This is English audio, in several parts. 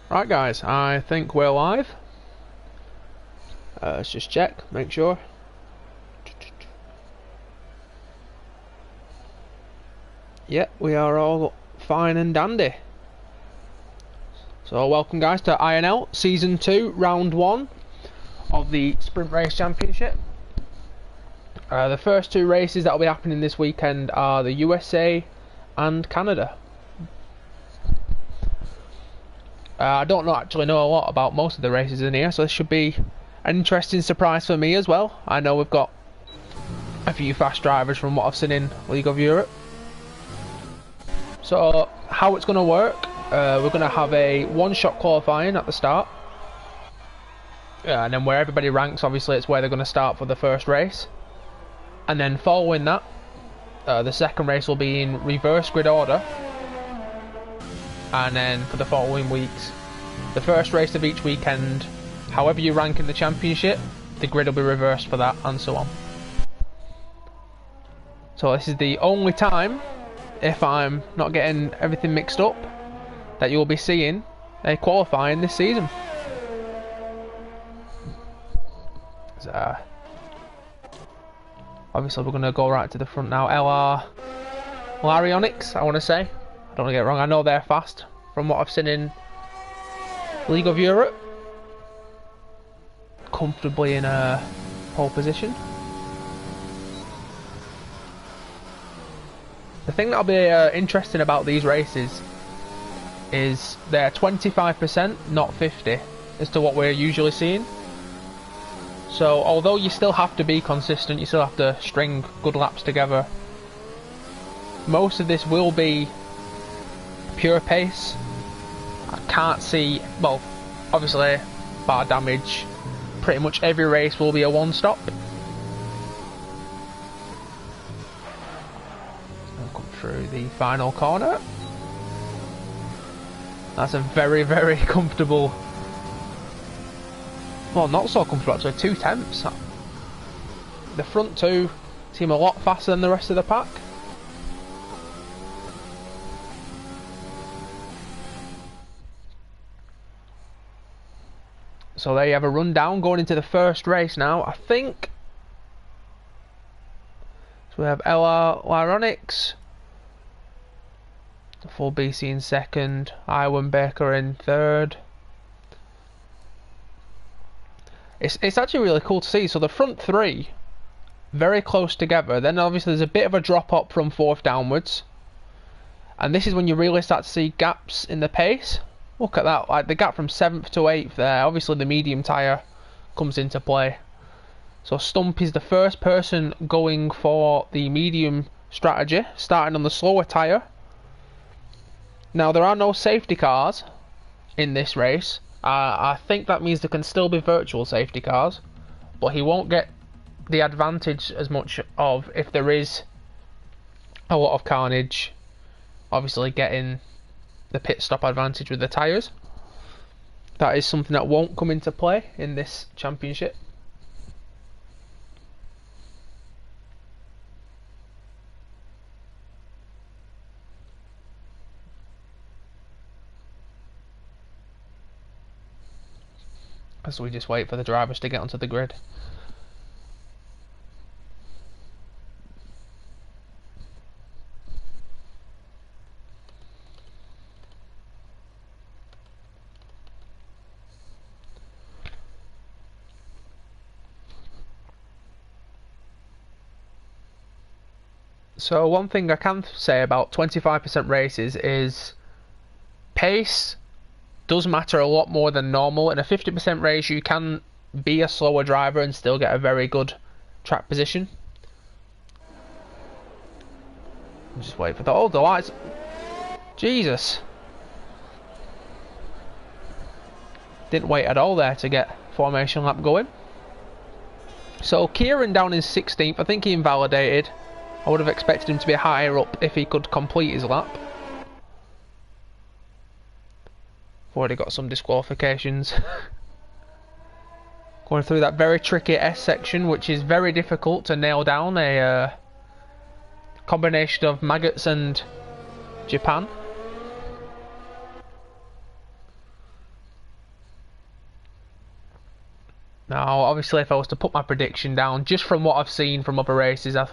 Right guys, I think we're live. Let's just check, make sure. Yep, we are all fine and dandy. So welcome guys to INL Season 2, Round 1 of the Sprint Race Championship. The first two races that will be happening this weekend are the USA and Canada. I don't actually know a lot about most of the races in here, so this should be an interesting surprise for me as well. I know we've got a few fast drivers from what I've seen in League of Europe. So how it's going to work, we're going to have a one-shot qualifying at the start. And then where everybody ranks, obviously it's where they're going to start for the first race. And then following that, the second race will be in reverse grid order. And then for the following weeks, the first race of each weekend, however you rank in the championship, the grid will be reversed for that, and so on. So this is the only time, if I'm not getting everything mixed up, that you'll be seeing a qualifying this season. So, obviously we're going to go right to the front now. LR Larionics, I want to say. I don't want to get it wrong. I know they're fast from what I've seen in League of Europe. Comfortably in a pole position. The thing that'll be interesting about these races is they're 25%, not 50%, as to what we're usually seeing. So although you still have to be consistent, you still have to string good laps together, most of this will be pure pace. I can't see, well, obviously bar damage, pretty much every race will be a one-stop. I'll come through the final corner. That's a very, very comfortable, well, not so comfortable actually, 2 tenths. The front two seem a lot faster than the rest of the pack. So there you have a rundown going into the first race now. I think so. We have LR Lyronics, the full BC in second, Iwan Baker in third. It's actually really cool to see. So the front three very close together. Then obviously there's a bit of a drop up from fourth downwards, and this is when you really start to see gaps in the pace. Look at that, like the gap from 7th to 8th there. Obviously the medium tyre comes into play. So Stump is the first person going for the medium strategy, starting on the slower tyre. Now there are no safety cars in this race. I think that means there can still be virtual safety cars, but he won't get the advantage as much of if there is a lot of carnage, obviously getting the pit stop advantage with the tyres. That is something that won't come into play in this championship. As we just wait for the drivers to get onto the grid. So one thing I can say about 25% races is pace does matter a lot more than normal. In a 50% race you can be a slower driver and still get a very good track position. Just wait for the, oh, the lights. Jesus. Didn't wait at all there to get formation lap going. So Kieran down in 16th, I think he invalidated. I would have expected him to be higher up if he could complete his lap. Already got some disqualifications. Going through that very tricky S section, which is very difficult to nail down. A combination of maggots and Japan. Now, obviously, if I was to put my prediction down, just from what I've seen from other races, I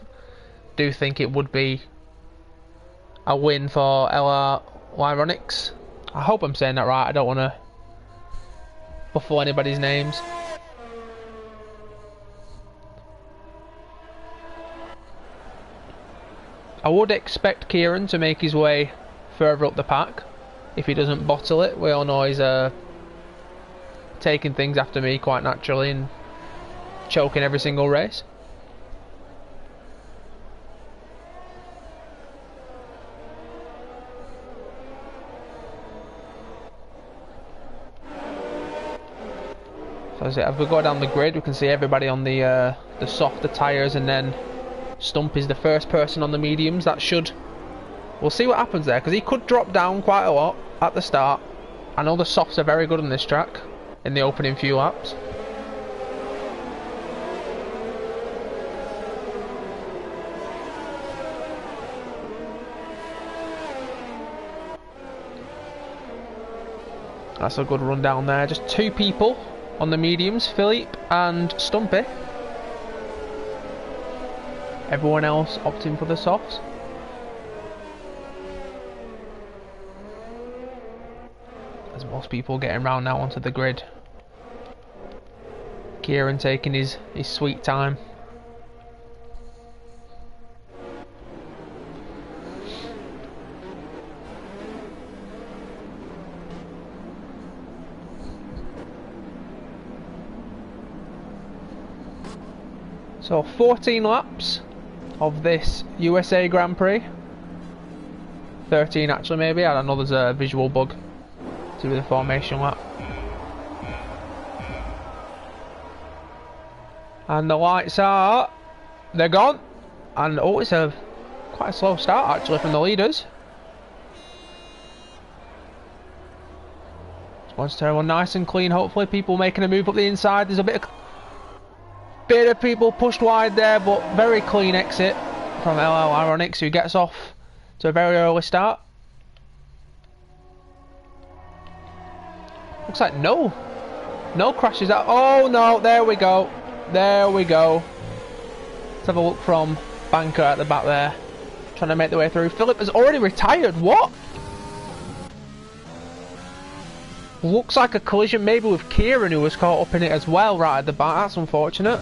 do think it would be a win for LR Ironics. I hope I'm saying that right. I don't want to buffle anybody's names. I would expect Kieran to make his way further up the pack if he doesn't bottle it. We all know he's taking things after me quite naturally and choking every single race. So as we go down the grid, we can see everybody on the softer tyres, and then Stump is the first person on the mediums. That should... We'll see what happens there, because he could drop down quite a lot at the start. I know the softs are very good on this track in the opening few laps. That's a good run down there. Just two people on the mediums, Philippe and Stumpy. Everyone else opting for the softs. There's most people getting round now onto the grid. Kieran taking his sweet time. So 14 laps of this USA Grand Prix. 13 actually maybe. I don't know, there's a visual bug to do the formation lap. And the lights are... they're gone. And oh, it's quite a slow start actually from the leaders. Once turn one nice and clean, hopefully. People making a move up the inside. There's a bit of people pushed wide there, but very clean exit from LL Ironics, who gets off to a very early start. Looks like no crashes out. Oh no, there we go. There we go. Let's have a look from Banker at the back there, trying to make the way through. Philip has already retired. What? Looks like a collision maybe with Kieran, who was caught up in it as well right at the back. That's unfortunate.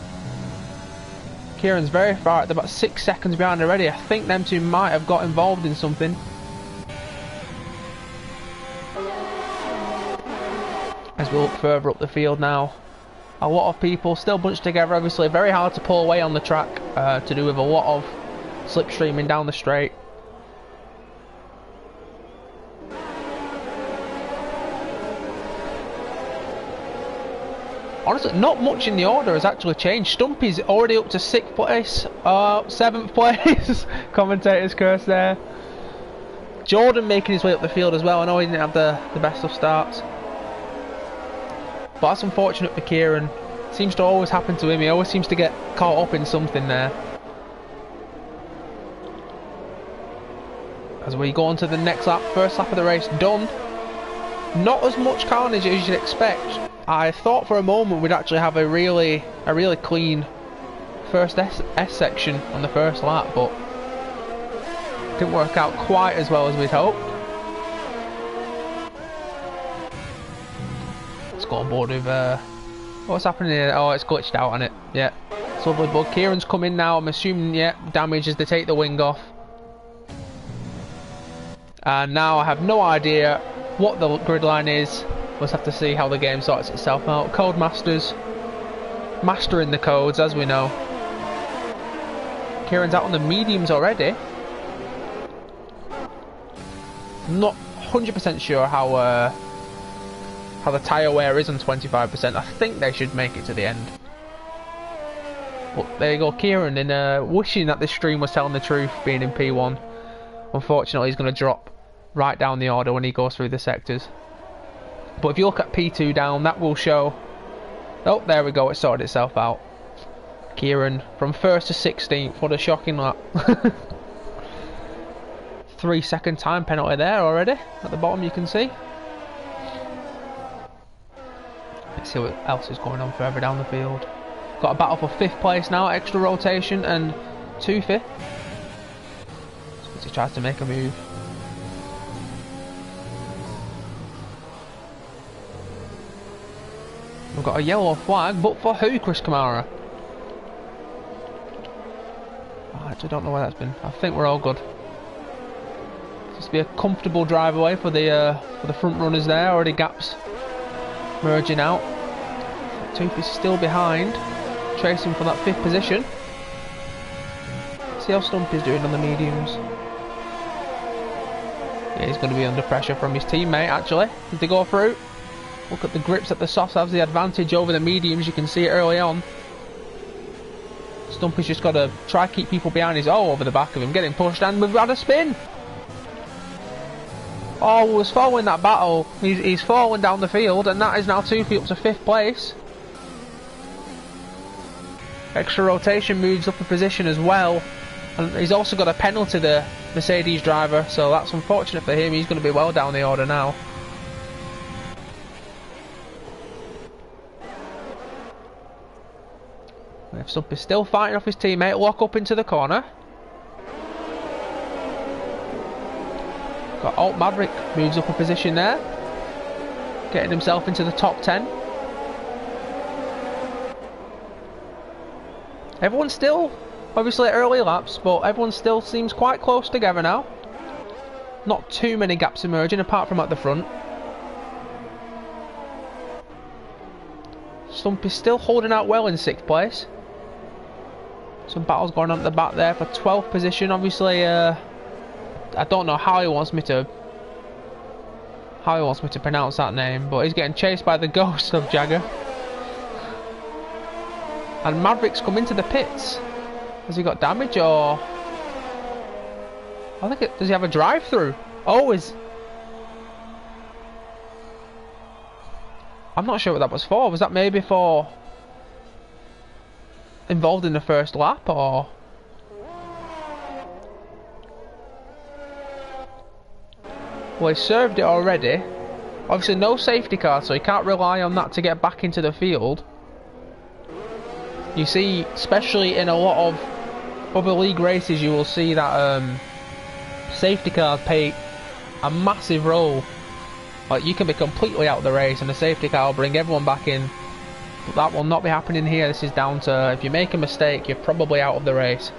Kieran's very far at the back, 6 seconds behind already. I think them two might have got involved in something. As we look further up the field now, a lot of people still bunched together, obviously very hard to pull away on the track, to do with a lot of slipstreaming down the straight. Honestly, not much in the order has actually changed. Stumpy's already up to 6th place, 7th place. Commentator's curse there. Jordan making his way up the field as well. I know he didn't have the best of starts, but that's unfortunate for Kieran. Seems to always happen to him. He always seems to get caught up in something there. As we go on to the next lap, first lap of the race done. Not as much carnage as you'd expect. I thought for a moment we'd actually have a really clean first S section on the first lap, but didn't work out quite as well as we'd hoped. Let's go on board with what's happening here. Oh, it's glitched out on it. Yeah, it's lovely bug. Kieran's come in now. I'm assuming, yeah, damage as they take the wing off. And now I have no idea what the grid line is. We'll have to see how the game sorts itself out. Codemasters mastering the codes, as we know. Kieran's out on the mediums already. Not 100% sure how the tyre wear is on 25%. I think they should make it to the end. But there you go, Kieran, in wishing that this stream was telling the truth, being in P1. Unfortunately, he's going to drop right down the order when he goes through the sectors. But if you look at P2 down, that will show... oh, there we go, it sorted itself out. Kieran from 1st to 16th, what a shocking lap. 3-second time penalty there already, at the bottom you can see. Let's see what else is going on further down the field. Got a battle for 5th place now, extra rotation and 2 5th. He tries to make a move. We've got a yellow flag, but for who, Chris Kamara? I actually don't know where that's been. I think we're all good. Seems to be a comfortable drive away for the front runners there. Already gaps merging out. Tooth is still behind, chasing for that 5th position. See how Stumpy's doing on the mediums. Yeah, he's going to be under pressure from his teammate actually as they go through. Look at the grips that the softs have the advantage over the mediums. You can see it early on. Stumpy's just got to try to keep people behind. He's all over the back of him, getting pushed, and we've had a spin. Oh, we was following that battle. He's fallen down the field, and that is now Toofy up to 5th place. Extra rotation moves up a position as well, and he's also got a penalty, the Mercedes driver, so that's unfortunate for him. He's going to be well down the order now. If Stumpy's still fighting off his teammate, lock up into the corner. Got Alt Maverick moves up a position there, getting himself into the top 10. Everyone's still, obviously early laps, but everyone still seems quite close together now. Not too many gaps emerging apart from at the front. Stumpy's still holding out well in 6th place. Some battles going on at the back there for 12th position. Obviously, I don't know how he wants me to pronounce that name, but he's getting chased by the ghost of Jagger. And Maverick's come into the pits. Has he got damage or? I think does he have a drive-through? Oh, I'm not sure what that was for. Was that maybe for involved in the first lap, or? Well, he served it already. Obviously no safety car, so he can't rely on that to get back into the field. You see, especially in a lot of other league races, you will see that safety cars play a massive role. Like, you can be completely out of the race and the safety car will bring everyone back in. But that will not be happening here. This is down to, if you make a mistake, you're probably out of the race.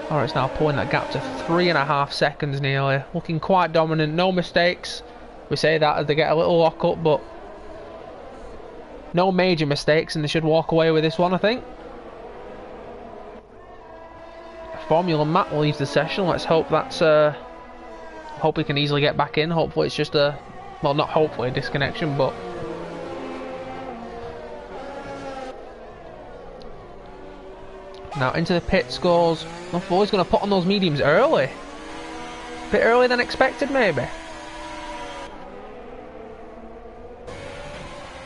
Alright, it's now pulling that gap to 3.5 seconds nearly. Looking quite dominant, no mistakes. We say that as they get a little lock up, but no major mistakes, and they should walk away with this one, I think. Formula Matt leaves the session. Let's hope that's hope he can easily get back in. Hopefully it's just a, well, not hopefully a disconnection, but now into the pit scores. I thought he's going to put on those mediums early. A bit earlier than expected, maybe.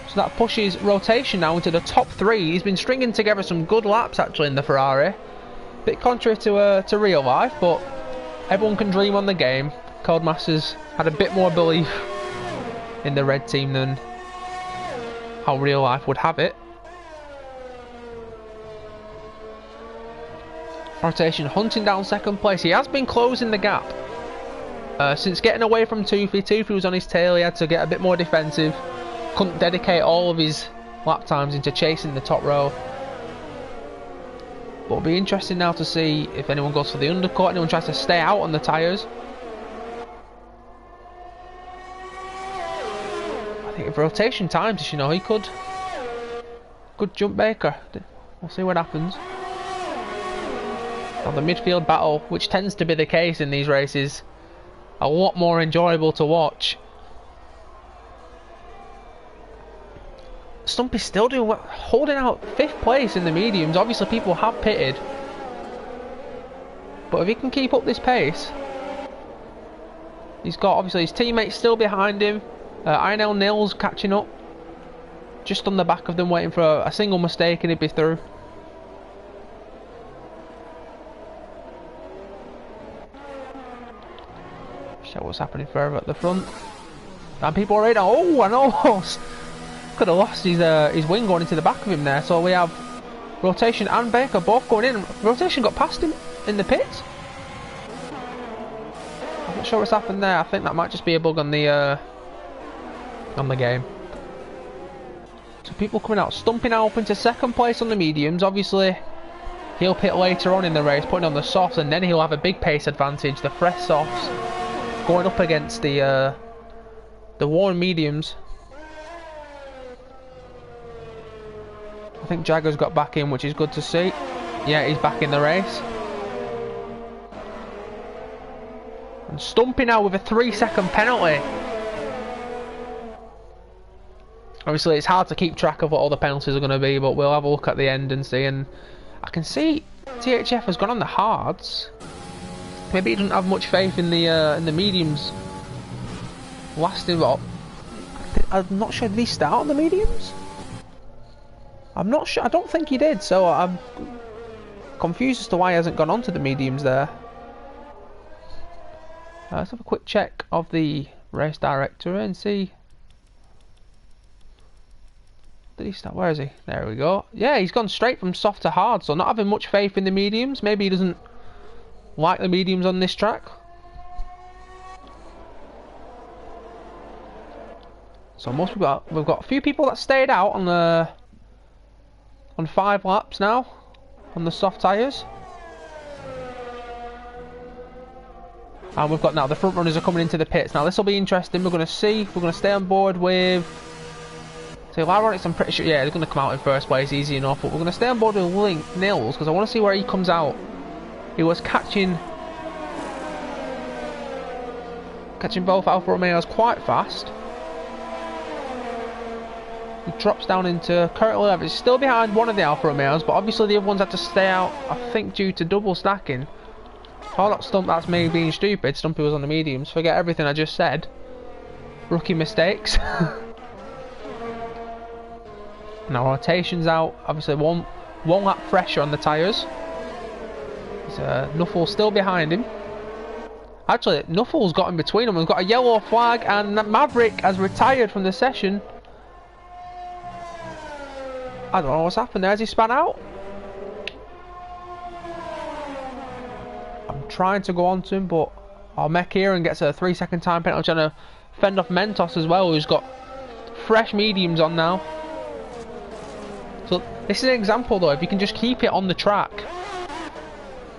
So that pushes rotation now into the top 3. He's been stringing together some good laps actually in the Ferrari. Bit contrary to real life, but everyone can dream on the game. Codemasters had a bit more belief in the red team than how real life would have it. Rotation hunting down 2nd place. He has been closing the gap since getting away from Toofy. Toofy was on his tail. He had to get a bit more defensive. Couldn't dedicate all of his lap times into chasing the top row. But it'll be interesting now to see if anyone goes for the undercut, anyone tries to stay out on the tyres. I think if rotation times, you know, he could jump Baker. We'll see what happens. Now the midfield battle, which tends to be the case in these races, a lot more enjoyable to watch. Stumpy's still doing well, holding out 5th place in the mediums. Obviously people have pitted, but if he can keep up this pace, he's got obviously his teammates still behind him. INL Nils catching up just on the back of them, waiting for a single mistake and he'd be through. Show what's happening further at the front. And people are in. Oh, and almost Could have lost his wing going into the back of him there. So we have Rotation and Baker both going in. Rotation got past him in the pits. I'm not sure what's happened there. I think that might just be a bug on the game. So people coming out. Stumpy now up into second place on the mediums. Obviously, he'll pit later on in the race, putting on the softs, and then he'll have a big pace advantage. The fresh softs going up against the worn mediums. I think Jagger's got back in, which is good to see. Yeah, he's back in the race. And Stumpy now with a 3-second penalty. Obviously, it's hard to keep track of what all the penalties are going to be, but we'll have a look at the end and see. And I can see THF has gone on the hards. Maybe he doesn't have much faith in the mediums lasting. What? I'm not sure. Did he start on the mediums? I'm not sure. I don't think he did. So I'm confused as to why he hasn't gone on to the mediums there. Let's have a quick check of the race director and see. Did he start? Where is he? There we go. Yeah, he's gone straight from soft to hard, so not having much faith in the mediums. Maybe he doesn't like the mediums on this track. So we've got a few people that stayed out on 5 laps now on the soft tyres. And we've got now the front runners are coming into the pits. Now this will be interesting. We're going to see if we're going to stay on board with. So Lyronics, I'm pretty sure, yeah, they're going to come out in first place, easy enough. But we're going to stay on board with Nils, because I want to see where he comes out. He was catching both Alfa Romeos quite fast. He drops down into currently 11th. He's still behind one of the Alfa Romeos, but obviously the other ones had to stay out, I think, due to double stacking. Oh, that's me being stupid. Stumpy was on the mediums. Forget everything I just said. Rookie mistakes. Now rotation's out. Obviously one lap fresher on the tyres. Nuffle's still behind him. Actually, Nuffle's got in between them. We've got a yellow flag, and Maverick has retired from the session. I don't know what's happened there. Has he span out? I'm trying to go on to him, but our mech here and gets a 3-second time penalty. Trying to fend off Mentos as well, who's got fresh mediums on now. So this is an example though, if you can just keep it on the track,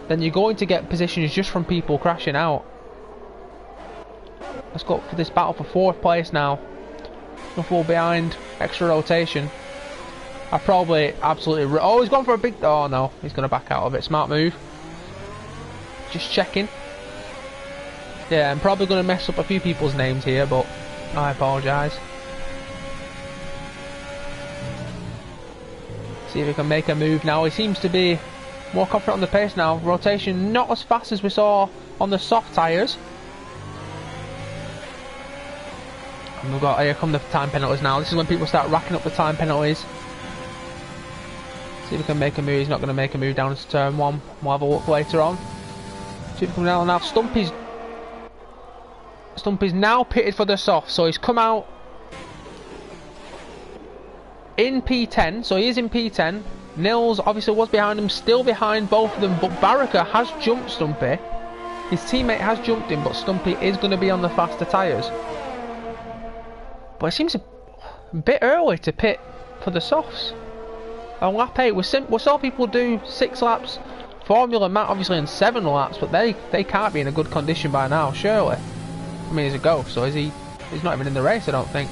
then you're going to get positions just from people crashing out. Let's go for this battle for 4th place now. Nuffle behind, extra rotation. I probably absolutely... Oh, he's gone for a big... Oh no, he's going to back out of it. Smart move. Just checking. Yeah, I'm probably going to mess up a few people's names here, but I apologise. See if he can make a move now. He seems to be more confident on the pace now. Rotation not as fast as we saw on the soft tyres. And we've got, here come the time penalties now. This is when people start racking up the time penalties. See if he can make a move. He's not going to make a move down to turn 1. We'll have a look later on. See if he can down now. Stumpy's now pitted for the soft, so he's come out in P10, so he is in P10. Nils obviously was behind him, still behind both of them, but Baraka has jumped Stumpy. His teammate has jumped him, but Stumpy is going to be on the faster tyres. But it seems a bit early to pit for the softs. On lap 8, we saw people do 6 laps. Formula Matt obviously in 7 laps, but they can't be in a good condition by now, surely. I mean, he's a ghost, so is he? He's not even in the race, I don't think.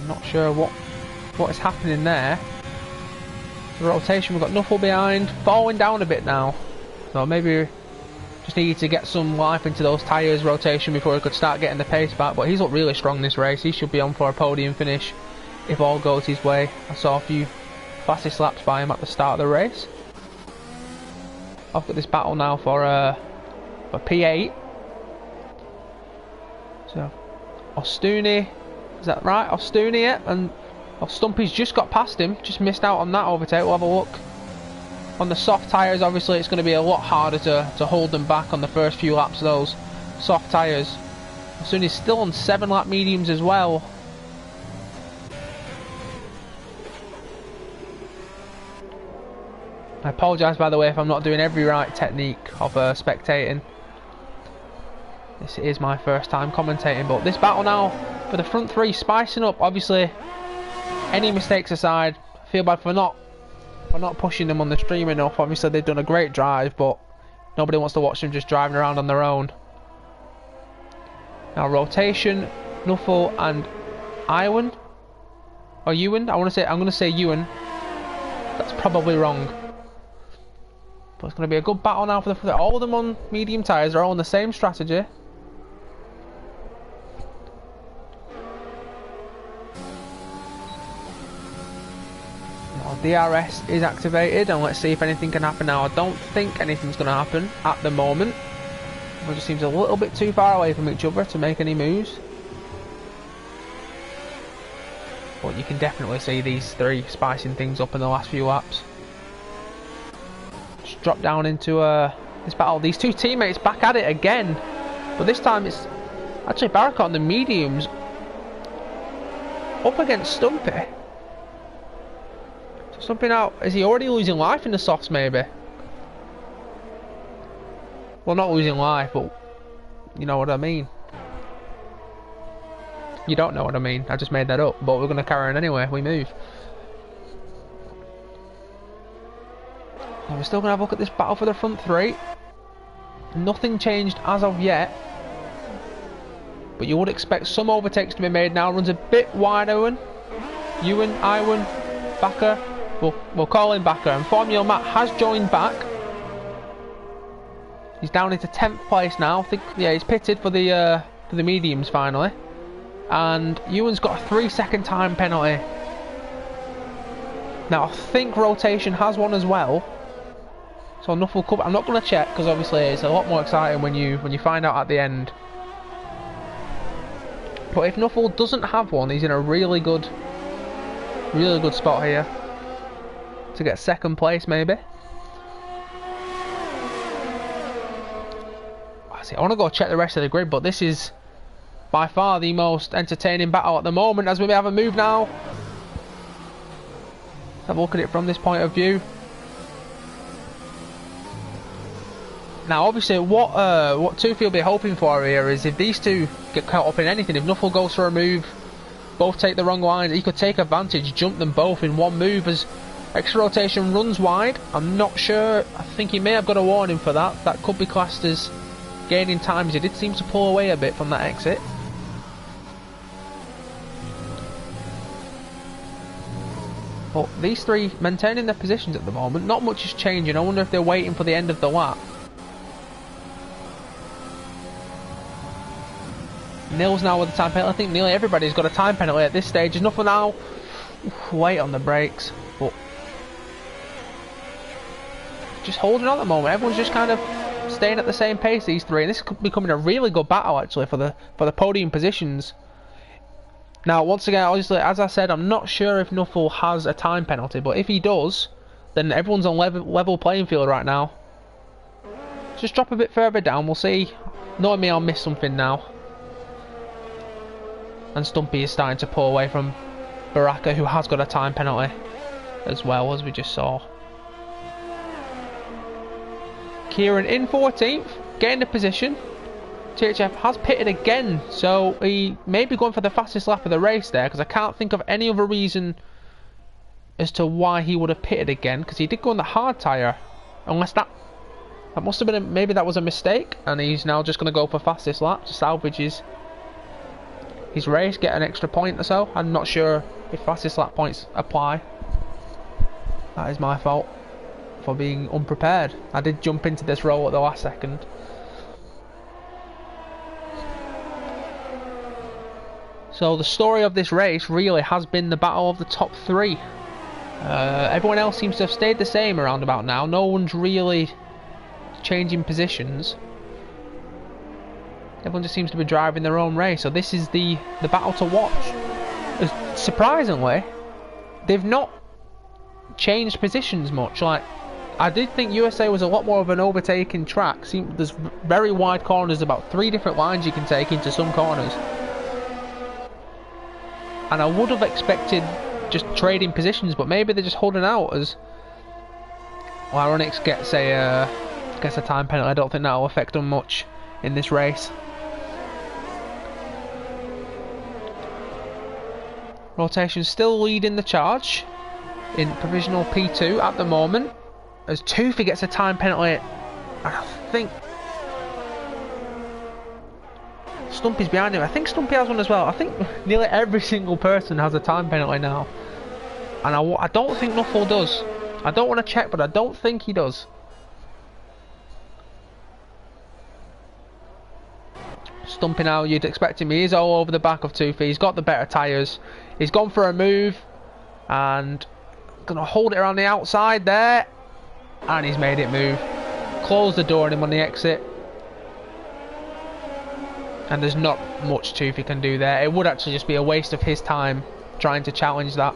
Not sure what is happening there. The rotation, we've got Nuffle behind, falling down a bit now. So maybe just needed to get some life into those tyres rotation before he could start getting the pace back. But he's looked really strong this race. He should be on for a podium finish if all goes his way. I saw a few fastest laps by him at the start of the race. I've got this battle now for P8. So Ostuni. Is that right? Ostuni, yeah, and Stumpy's just got past him, just missed out on that overtake. We'll have a look. On the soft tyres, obviously, it's going to be a lot harder to hold them back on the first few laps of those soft tyres. Soon he's still on 7 lap mediums as well. I apologise by the way if I'm not doing every right technique of spectating. This is my first time commentating, but this battle now for the front 3 spicing up. Obviously, any mistakes aside, I feel bad for not pushing them on the stream enough. Obviously they've done a great drive, but nobody wants to watch them just driving around on their own. Now rotation, Nuffle and Iwan or Ewan. I'm gonna say Ewan. That's probably wrong. But it's going to be a good battle now for the all of them on medium tyres. They're all on the same strategy. Now DRS is activated, and let's see if anything can happen now. I don't think anything's going to happen at the moment. It just seems a little bit too far away from each other to make any moves. But you can definitely see these 3 spicing things up in the last few laps. Drop down into this battle. These 2 teammates back at it again, but this time it's actually Baraka on the mediums up against Stumpy. So Stumpy now, is he already losing life in the softs maybe? Well, not losing life, but you know what I mean. You don't know what I mean, I just made that up, but we're going to carry on anyway. We move. We're still going to have a look at this battle for the front 3. Nothing changed as of yet. But you would expect some overtakes to be made now. Runs a bit wide, Iwan, Iwan, Backer. We'll call him Backer. And Formula Matt has joined back. He's down into 10th place now. I think, yeah, he's pitted for the mediums finally. And Ewan's got a 3-second time penalty. Now I think rotation has one as well. So Nuffle could, I'm not going to check because obviously it's a lot more exciting when you find out at the end. But if Nuffle doesn't have one, he's in a really good spot here to get 2nd place maybe. I want to go check the rest of the grid, but this is by far the most entertaining battle at the moment. As we may have a move now, have a look at it from this point of view. Now obviously what Tufi will be hoping for here is if these 2 get caught up in anything, if Nuffle goes for a move, both take the wrong line, he could take advantage, jump them both in one move as extra rotation runs wide. I'm not sure, I think he may have got a warning for that. That could be classed as gaining time, as he did seem to pull away a bit from that exit. But these 3 maintaining their positions at the moment, not much is changing. I wonder if they're waiting for the end of the lap. Nils now with the time penalty. I think nearly everybody's got a time penalty at this stage. There's nothing now. Wait on the brakes, but just holding on at the moment. Everyone's just kind of staying at the same pace. These 3, and this could be becoming a really good battle actually for the podium positions. Now, once again, obviously, as I said, I'm not sure if Nuffle has a time penalty, but if he does, then everyone's on level playing field right now. Just drop a bit further down. We'll see. Knowing me, I'll miss something now. And Stumpy is starting to pull away from Baraka, who has got a time penalty as well, as we just saw. Kieran in 14th, getting the position. THF has pitted again, so he may be going for the fastest lap of the race there, because I can't think of any other reason as to why he would have pitted again, because he did go on the hard tyre. Unless that must have been maybe that was a mistake, and he's now just going to go for fastest lap to salvage his race, get an extra point or so. I'm not sure if fastest lap points apply. That is my fault for being unprepared. I did jump into this role at the last second. So the story of this race really has been the battle of the top 3. Everyone else seems to have stayed the same around about now. No one's really changing positions. Everyone just seems to be driving their own race. So this is the battle to watch. Surprisingly, they've not changed positions much. Like, I did think USA was a lot more of an overtaking track. See, there's very wide corners, about 3 different lines you can take into some corners. And I would have expected just trading positions, but maybe they're just holding out as Ironics gets a time penalty. I don't think that'll affect them much in this race. Rotation still leading the charge in provisional P2 at the moment, as Toofy gets a time penalty, and I think Stumpy's behind him. I think Stumpy has one as well. I think nearly every single person has a time penalty now, and I don't think Nuffle does. I don't want to check, but I don't think he does. Stumpy now, you'd expect him. He is all over the back of Toofy. He's got the better tyres. He's gone for a move and gonna hold it around the outside there, and he's made it move. Close the door on him on the exit, and there's not much Toofy can do there. It would actually just be a waste of his time trying to challenge that.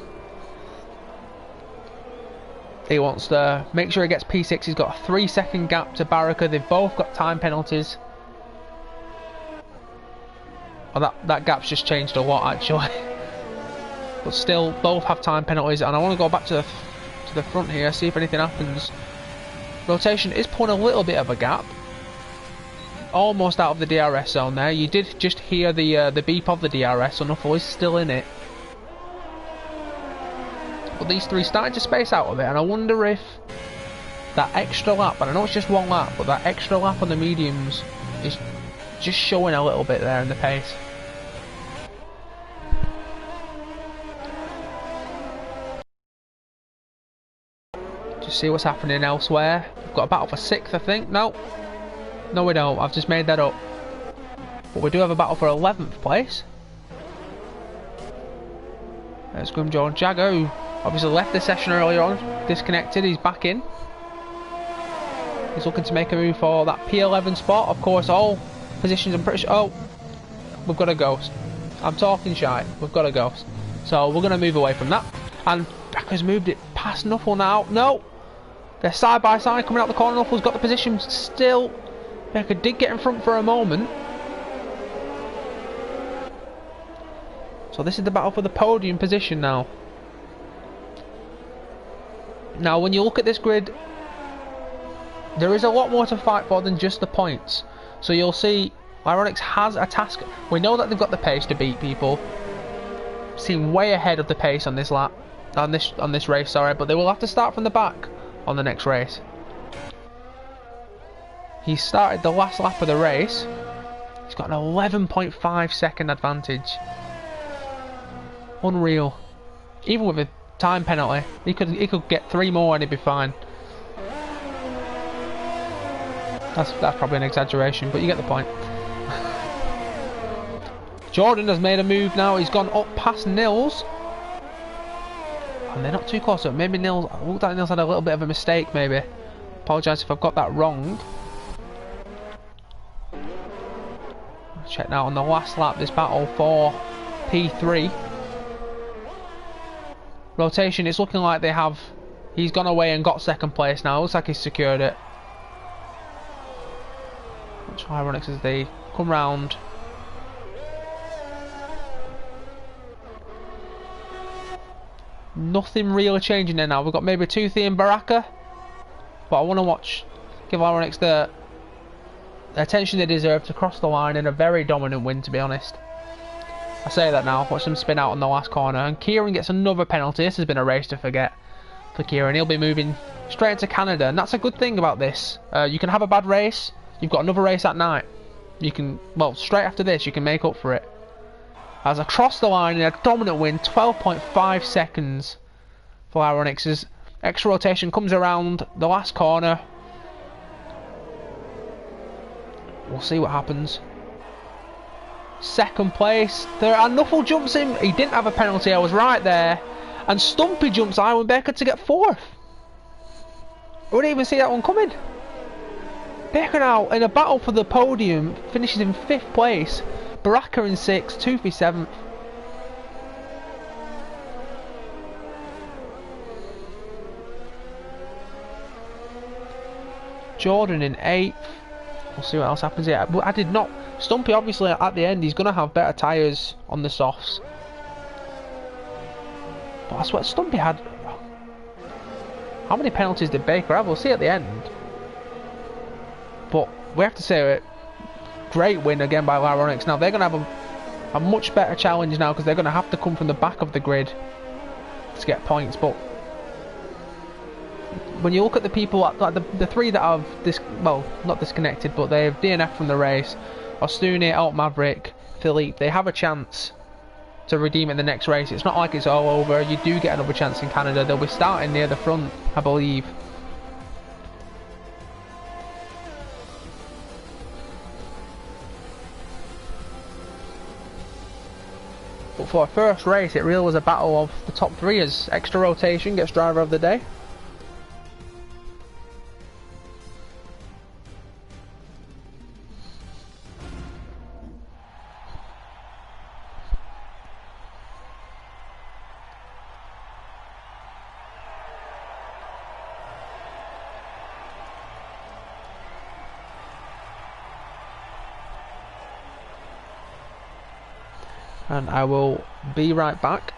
He wants to make sure he gets P6. He's got a 3-second gap to Baraka. They've both got time penalties. Oh, that gap's just changed a lot actually. But still, both have time penalties, and I want to go back to the front here, see if anything happens. Rotation is pulling a little bit of a gap. Almost out of the DRS zone there. You did just hear the beep of the DRS, so Nuffle is still in it. But these three starting to space out a bit, and I wonder if that extra lap, and I know it's just one lap, but that extra lap on the mediums is just showing a little bit there in the pace. Just see what's happening elsewhere. We've got a battle for 6th, I think. No, we don't. I've just made that up. But we do have a battle for 11th place. There's Grimjaw and Jagger, who obviously left the session earlier on, disconnected. He's back in. He's looking to make a move for that P11 spot. Of course, all positions, I'm pretty sure. Oh, we've got a ghost. I'm talking shy. We've got a ghost. So we're going to move away from that. And Jagger's moved it past Nuffle now. No! They're side by side coming out the corner. Nuffle's got the position still. Becker did get in front for a moment. So this is the battle for the podium position now. Now when you look at this grid, there is a lot more to fight for than just the points. So you'll see Ironics has a task. We know that they've got the pace to beat people. Seem way ahead of the pace on this lap, on this race, sorry, but they will have to start from the back on the next race. He started the last lap of the race. He's got an 11.5 second advantage. Unreal. Even with a time penalty, he could get 3 more and he'd be fine. That's probably an exaggeration, but you get the point. Jordan has made a move now. He's gone up past Nils. And they're not too close. So maybe Nils, it looked like Nils had a little bit of a mistake maybe. Apologise if I've got that wrong. Check now on the last lap, this battle for P3. Rotation, it's looking like they have... He's gone away and got 2nd place now. Looks like he's secured it. Watch Ironics as they come round. Nothing really changing there now. We've got maybe Toothy and Baraka, but I want to give Ironics the attention they deserve to cross the line in a very dominant win, to be honest. I say that now. Watch them spin out on the last corner, and Kieran gets another penalty. This has been a race to forget for Kieran. He'll be moving straight into Canada, and that's a good thing about this. You can have a bad race. You've got another race at night. You can, well, straight after this, you can make up for it. As across the line in a dominant win, 12.5 seconds for Ironics. As extra rotation comes around the last corner. We'll see what happens. 2nd place. And Nuffle jumps in. He didn't have a penalty. I was right there. And Stumpy jumps Iwan Baker to get 4th. I wouldn't even see that one coming. Baker now in a battle for the podium finishes in 5th place. Baraka in 6th, Toofy 7th. Jordan in 8th. We'll see what else happens here. But I did not... Stumpy, obviously, at the end, he's going to have better tyres on the softs. But I swear, Stumpy had... How many penalties did Baker have? We'll see at the end. But we have to say it. Great win again by Lyronics. Now, they're going to have a much better challenge now because they're going to have to come from the back of the grid to get points. But when you look at the people, like the three that have well, not disconnected, but they've DNF from the race, Ostuni, Alt Maverick, Philippe, they have a chance to redeem it in the next race. It's not like it's all over. You do get another chance in Canada. They'll be starting near the front, I believe. But for a first race, it really was a battle of the top three as Extra Rotation gets driver of the day. And I will be right back.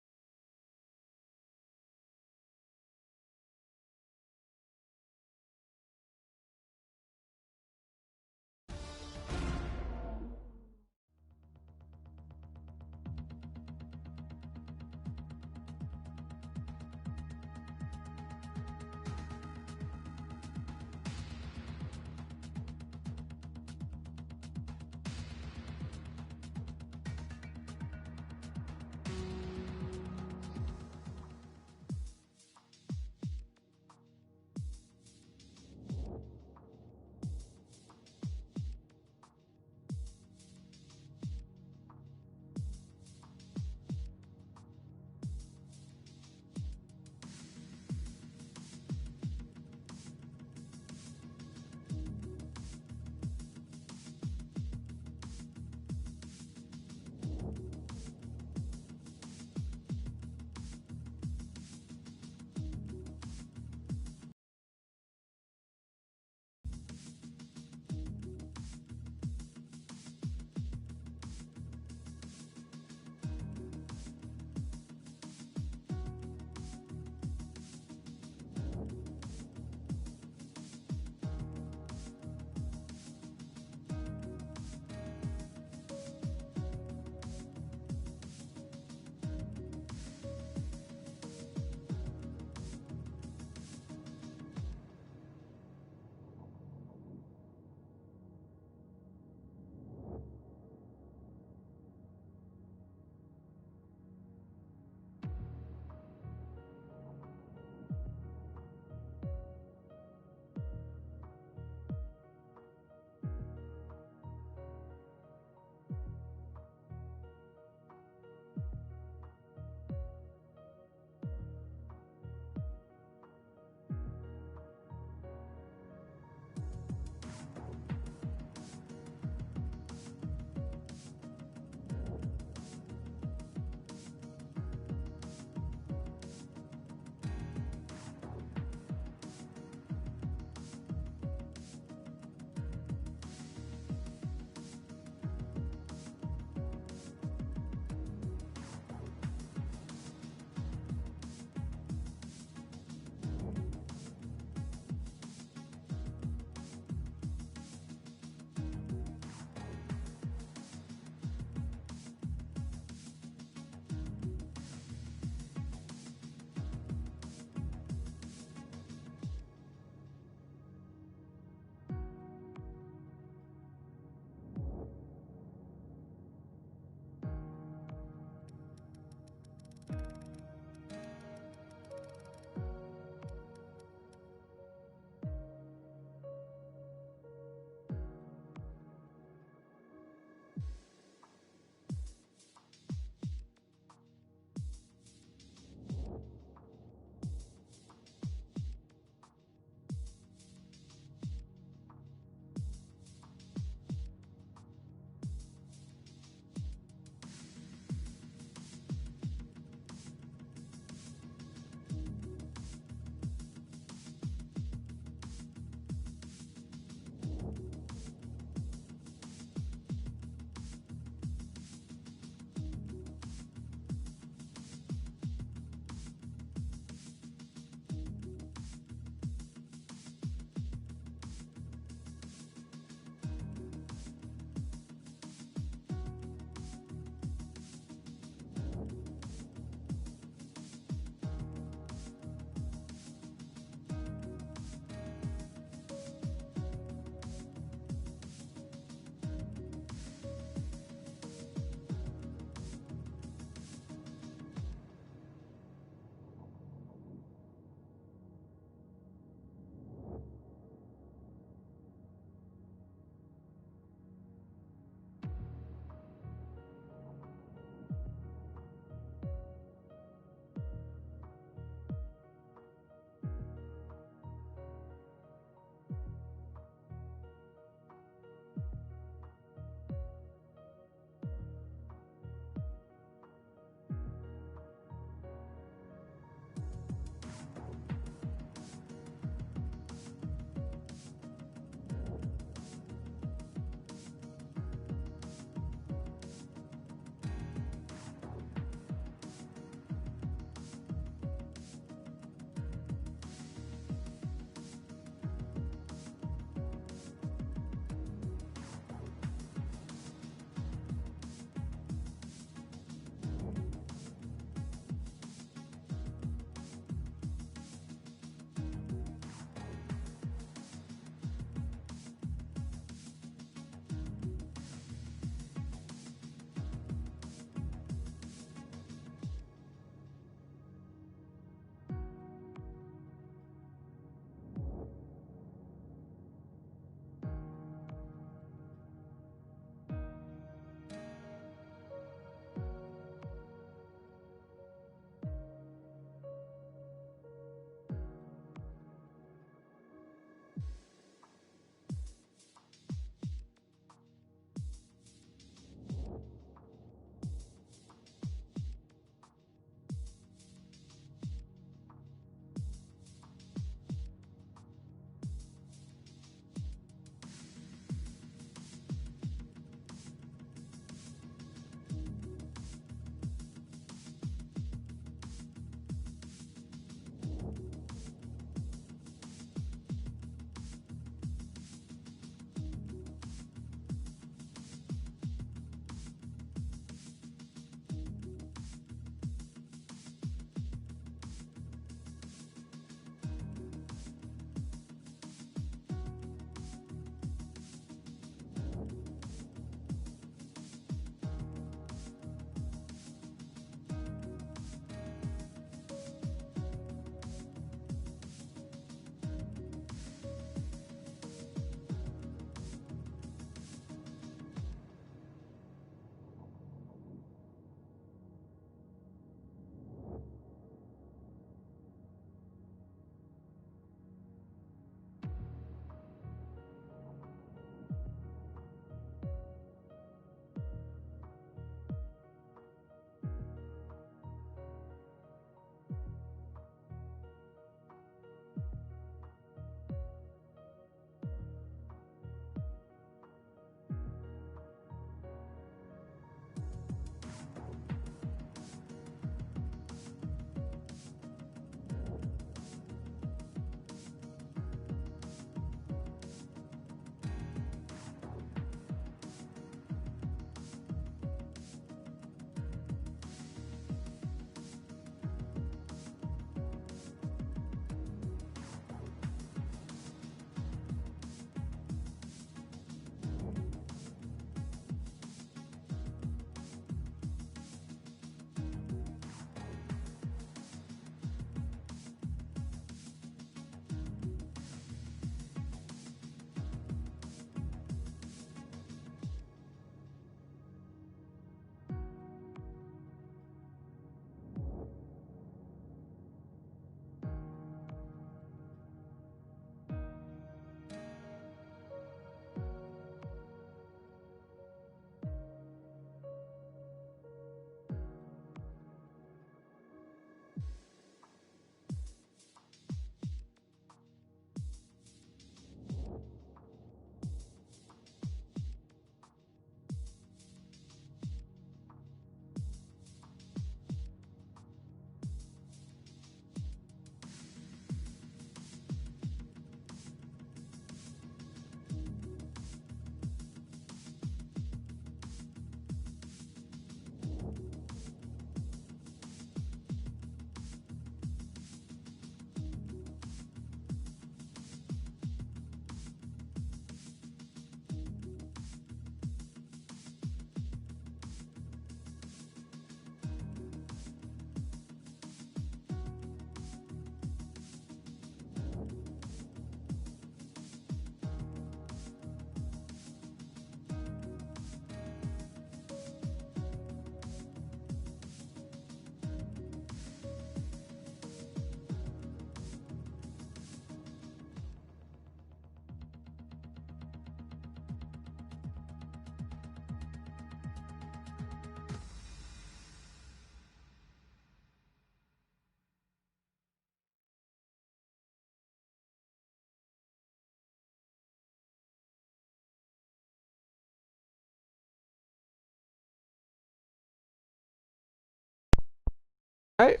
Right,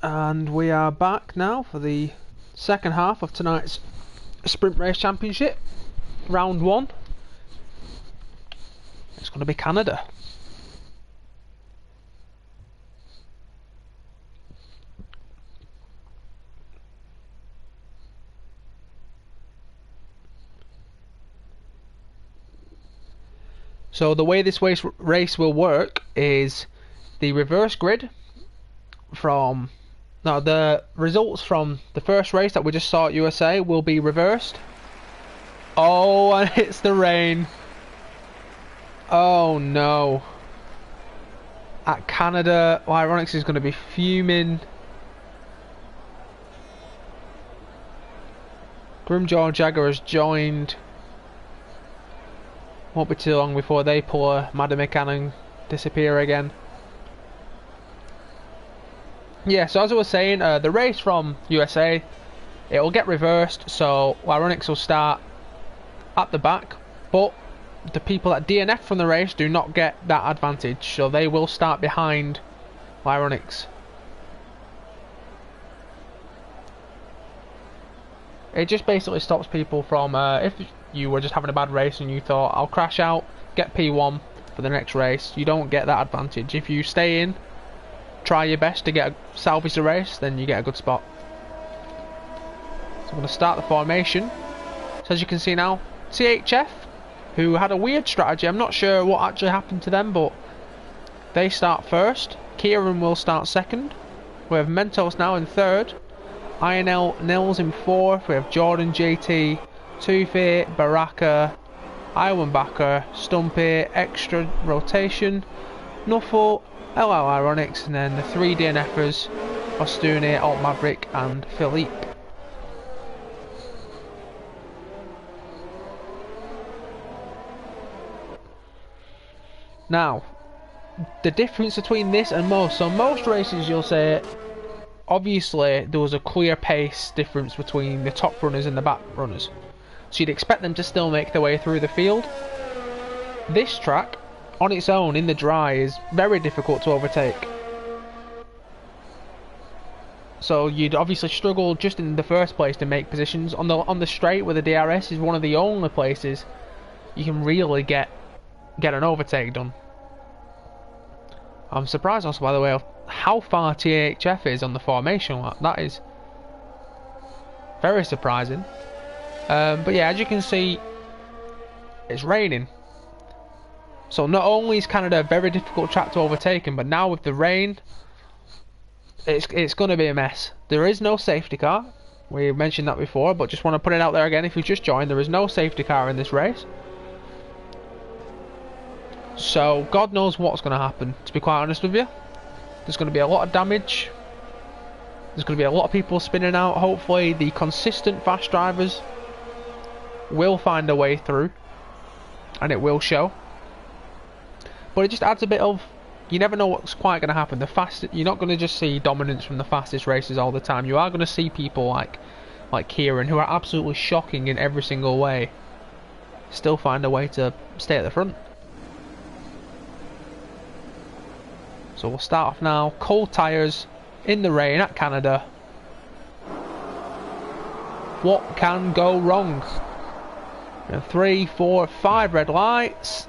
and we are back now for the second half of tonight's Sprint Race Championship, round 1. It's going to be Canada. So the way this race will work is the reverse grid from... Now the results from the first race that we just saw at USA will be reversed. Oh, and it's the rain. Oh no. At Canada, Ironics is going to be fuming. Grimjaw Jagger has joined. Won't be too long before they pull a Madame and disappear again. Yeah, so as I was saying, the race from USA, it will get reversed, so Ironics will start at the back, but the people that DNF from the race do not get that advantage, so they will start behind Ironics. It just basically stops people from, if you were just having a bad race and you thought, I'll crash out, get P1 for the next race, you don't get that advantage. If you stay in, try your best to salvage the race, then you get a good spot. So I'm going to start the formation. So as you can see now, CHF, who had a weird strategy, I'm not sure what actually happened to them, but they start first. Kieran will start second. We have Mentos now in third. INL Nils in fourth. We have Jordan JT, Tufi, Baraka, Iwanbacker, Stumpy, extra rotation, Nuffle, LL Ironics, and then the 3 DNFers, Ostune, Alt Maverick and Philippe. Now, the difference between this and most, so most races you'll say, obviously there was a clear pace difference between the top runners and the back runners. So you'd expect them to still make their way through the field. This track, on its own, in the dry, is very difficult to overtake. So you'd obviously struggle just in the first place to make positions. On the straight with the DRS is one of the only places you can really get an overtake done. I'm surprised also, by the way, of how far THF is on the formation lap. That is very surprising. But yeah, as you can see, it's raining. So not only is Canada a very difficult track to overtake, but now with the rain, it's going to be a mess. There is no safety car. We mentioned that before, but just want to put it out there again. If you just joined, there is no safety car in this race. So God knows what's going to happen, to be quite honest with you. There's going to be a lot of damage. There's going to be a lot of people spinning out. Hopefully the consistent fast drivers will find a way through, and it will show. But it just adds a bit of, you never know what's quite going to happen. You're not going to just see dominance from the fastest racers all the time. You are going to see people like Kieran, who are absolutely shocking in every single way, still find a way to stay at the front. So we'll start off now. Cold tyres in the rain at Canada. What can go wrong? 3, 4, 5 red lights.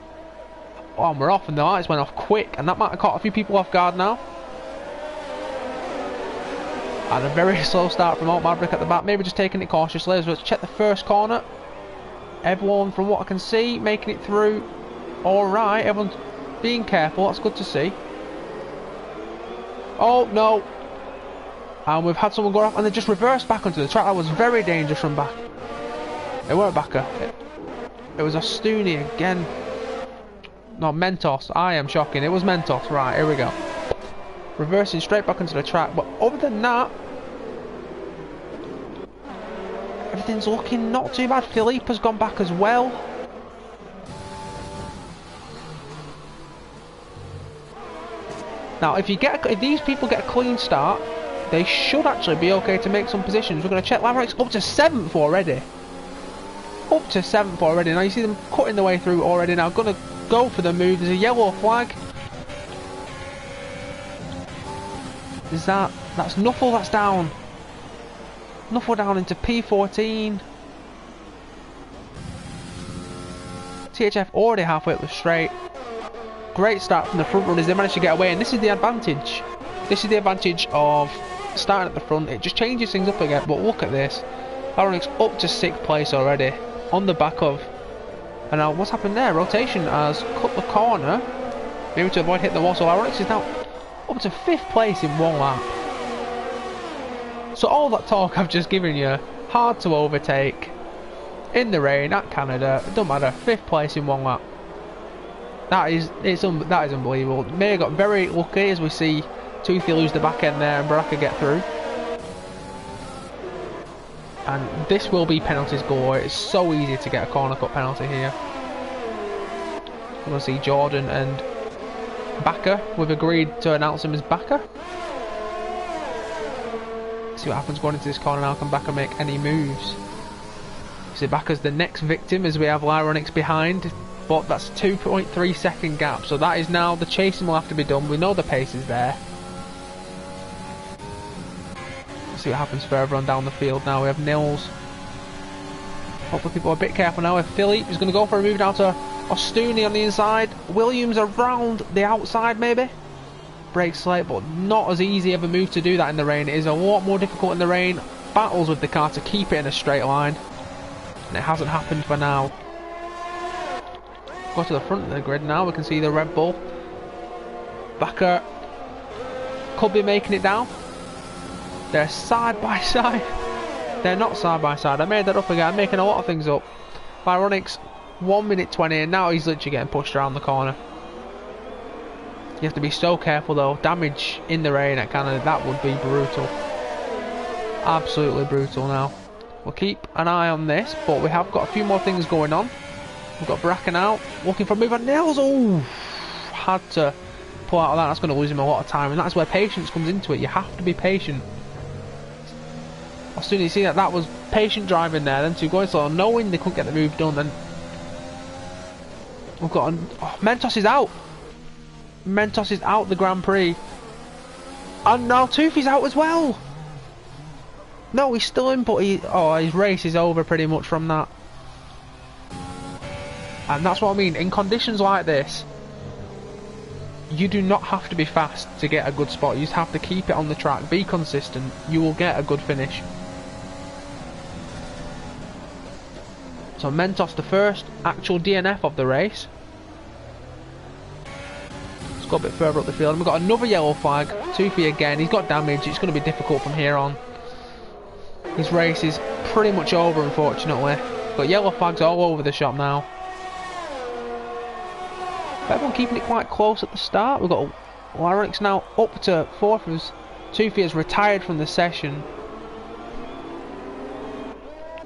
Oh, and we're off, and the lights went off quick, and that might have caught a few people off guard now. And a very slow start from Alt Maverick at the back, maybe just taking it cautiously. Let's check the first corner. Everyone, from what I can see, making it through alright. Everyone's being careful, that's good to see. Oh no! And we've had someone go off, and they just reversed back onto the track. That was very dangerous from back. It weren't Backer. It was Ostuni again. No, Mentos. I am shocking. It was Mentos. Right, here we go. Reversing straight back onto the track. But other than that, everything's looking not too bad. Philippe has gone back as well. Now, if these people get a clean start, they should actually be okay to make some positions. We're going to check Laveric's up to 7th already. Up to 7th already. Now you see them cutting their way through already. Now going to go for the move. There's a yellow flag. Is that's Nuffle that's down. Nuffle down into P14. THF already halfway up the straight. Great start from the front runners, they managed to get away, and this is the advantage. This is the advantage of starting at the front. It just changes things up again, but look at this. Ironix up to 6th place already, on the back of. And now what's happened there? Rotation has cut the corner, maybe to avoid hitting the wall, so Ironix is now up to 5th place in 1 lap. So all that talk I've just given you, hard to overtake, in the rain, at Canada, it doesn't matter, 5th place in 1 lap. That is unbelievable. May got very lucky as we see Toothy lose the back end there and Baraka get through. And this will be penalties galore. It's so easy to get a corner cut penalty here. We're going to see Jordan and Backer. We've agreed to announce him as Backer. See what happens going into this corner now. Can Backer make any moves? See, Backer's the next victim as we have Lyronix behind. But that's a 2.3 second gap. So that is now the chasing will have to be done. We know the pace is there. See what happens further on down the field now. We have Nils. Hopefully people are a bit careful now. If Philippe is going to go for a move down to Ostuni on the inside. Williams around the outside maybe. Brakes late, but not as easy of a move to do that in the rain. It is a lot more difficult in the rain. Battles with the car to keep it in a straight line. And it hasn't happened for now. Go to the front of the grid now. We can see the Red Bull. Backer could be making it down. They're side by side. They're not side by side. I made that up again. I'm making a lot of things up. Lyronix 1 minute 20 and now he's literally getting pushed around the corner. You have to be so careful though. Damage in the rain at Canada, that would be brutal. Absolutely brutal now. We'll keep an eye on this, but we have got a few more things going on. We've got Bracken out, looking for a move on Nils. Oh, had to pull out of that. That's going to lose him a lot of time, and that's where patience comes into it. You have to be patient. As soon as you see that was patient driving there, then two going slow, knowing they couldn't get the move done. Then we've got Mentos is out. Mentos is out the Grand Prix, and now Toothy's out as well. No, he's still in, but his race is over pretty much from that. And that's what I mean, in conditions like this, you do not have to be fast to get a good spot. You just have to keep it on the track, be consistent, you will get a good finish. So Mentos, the first actual DNF of the race. Let's go a bit further up the field, and we've got another yellow flag. Toothy again, he's got damage, it's going to be difficult from here on. His race is pretty much over, unfortunately. Got yellow flags all over the shop now. But everyone keeping it quite close at the start. We've got Lyronix now up to 4th as Toothy has retired from the session.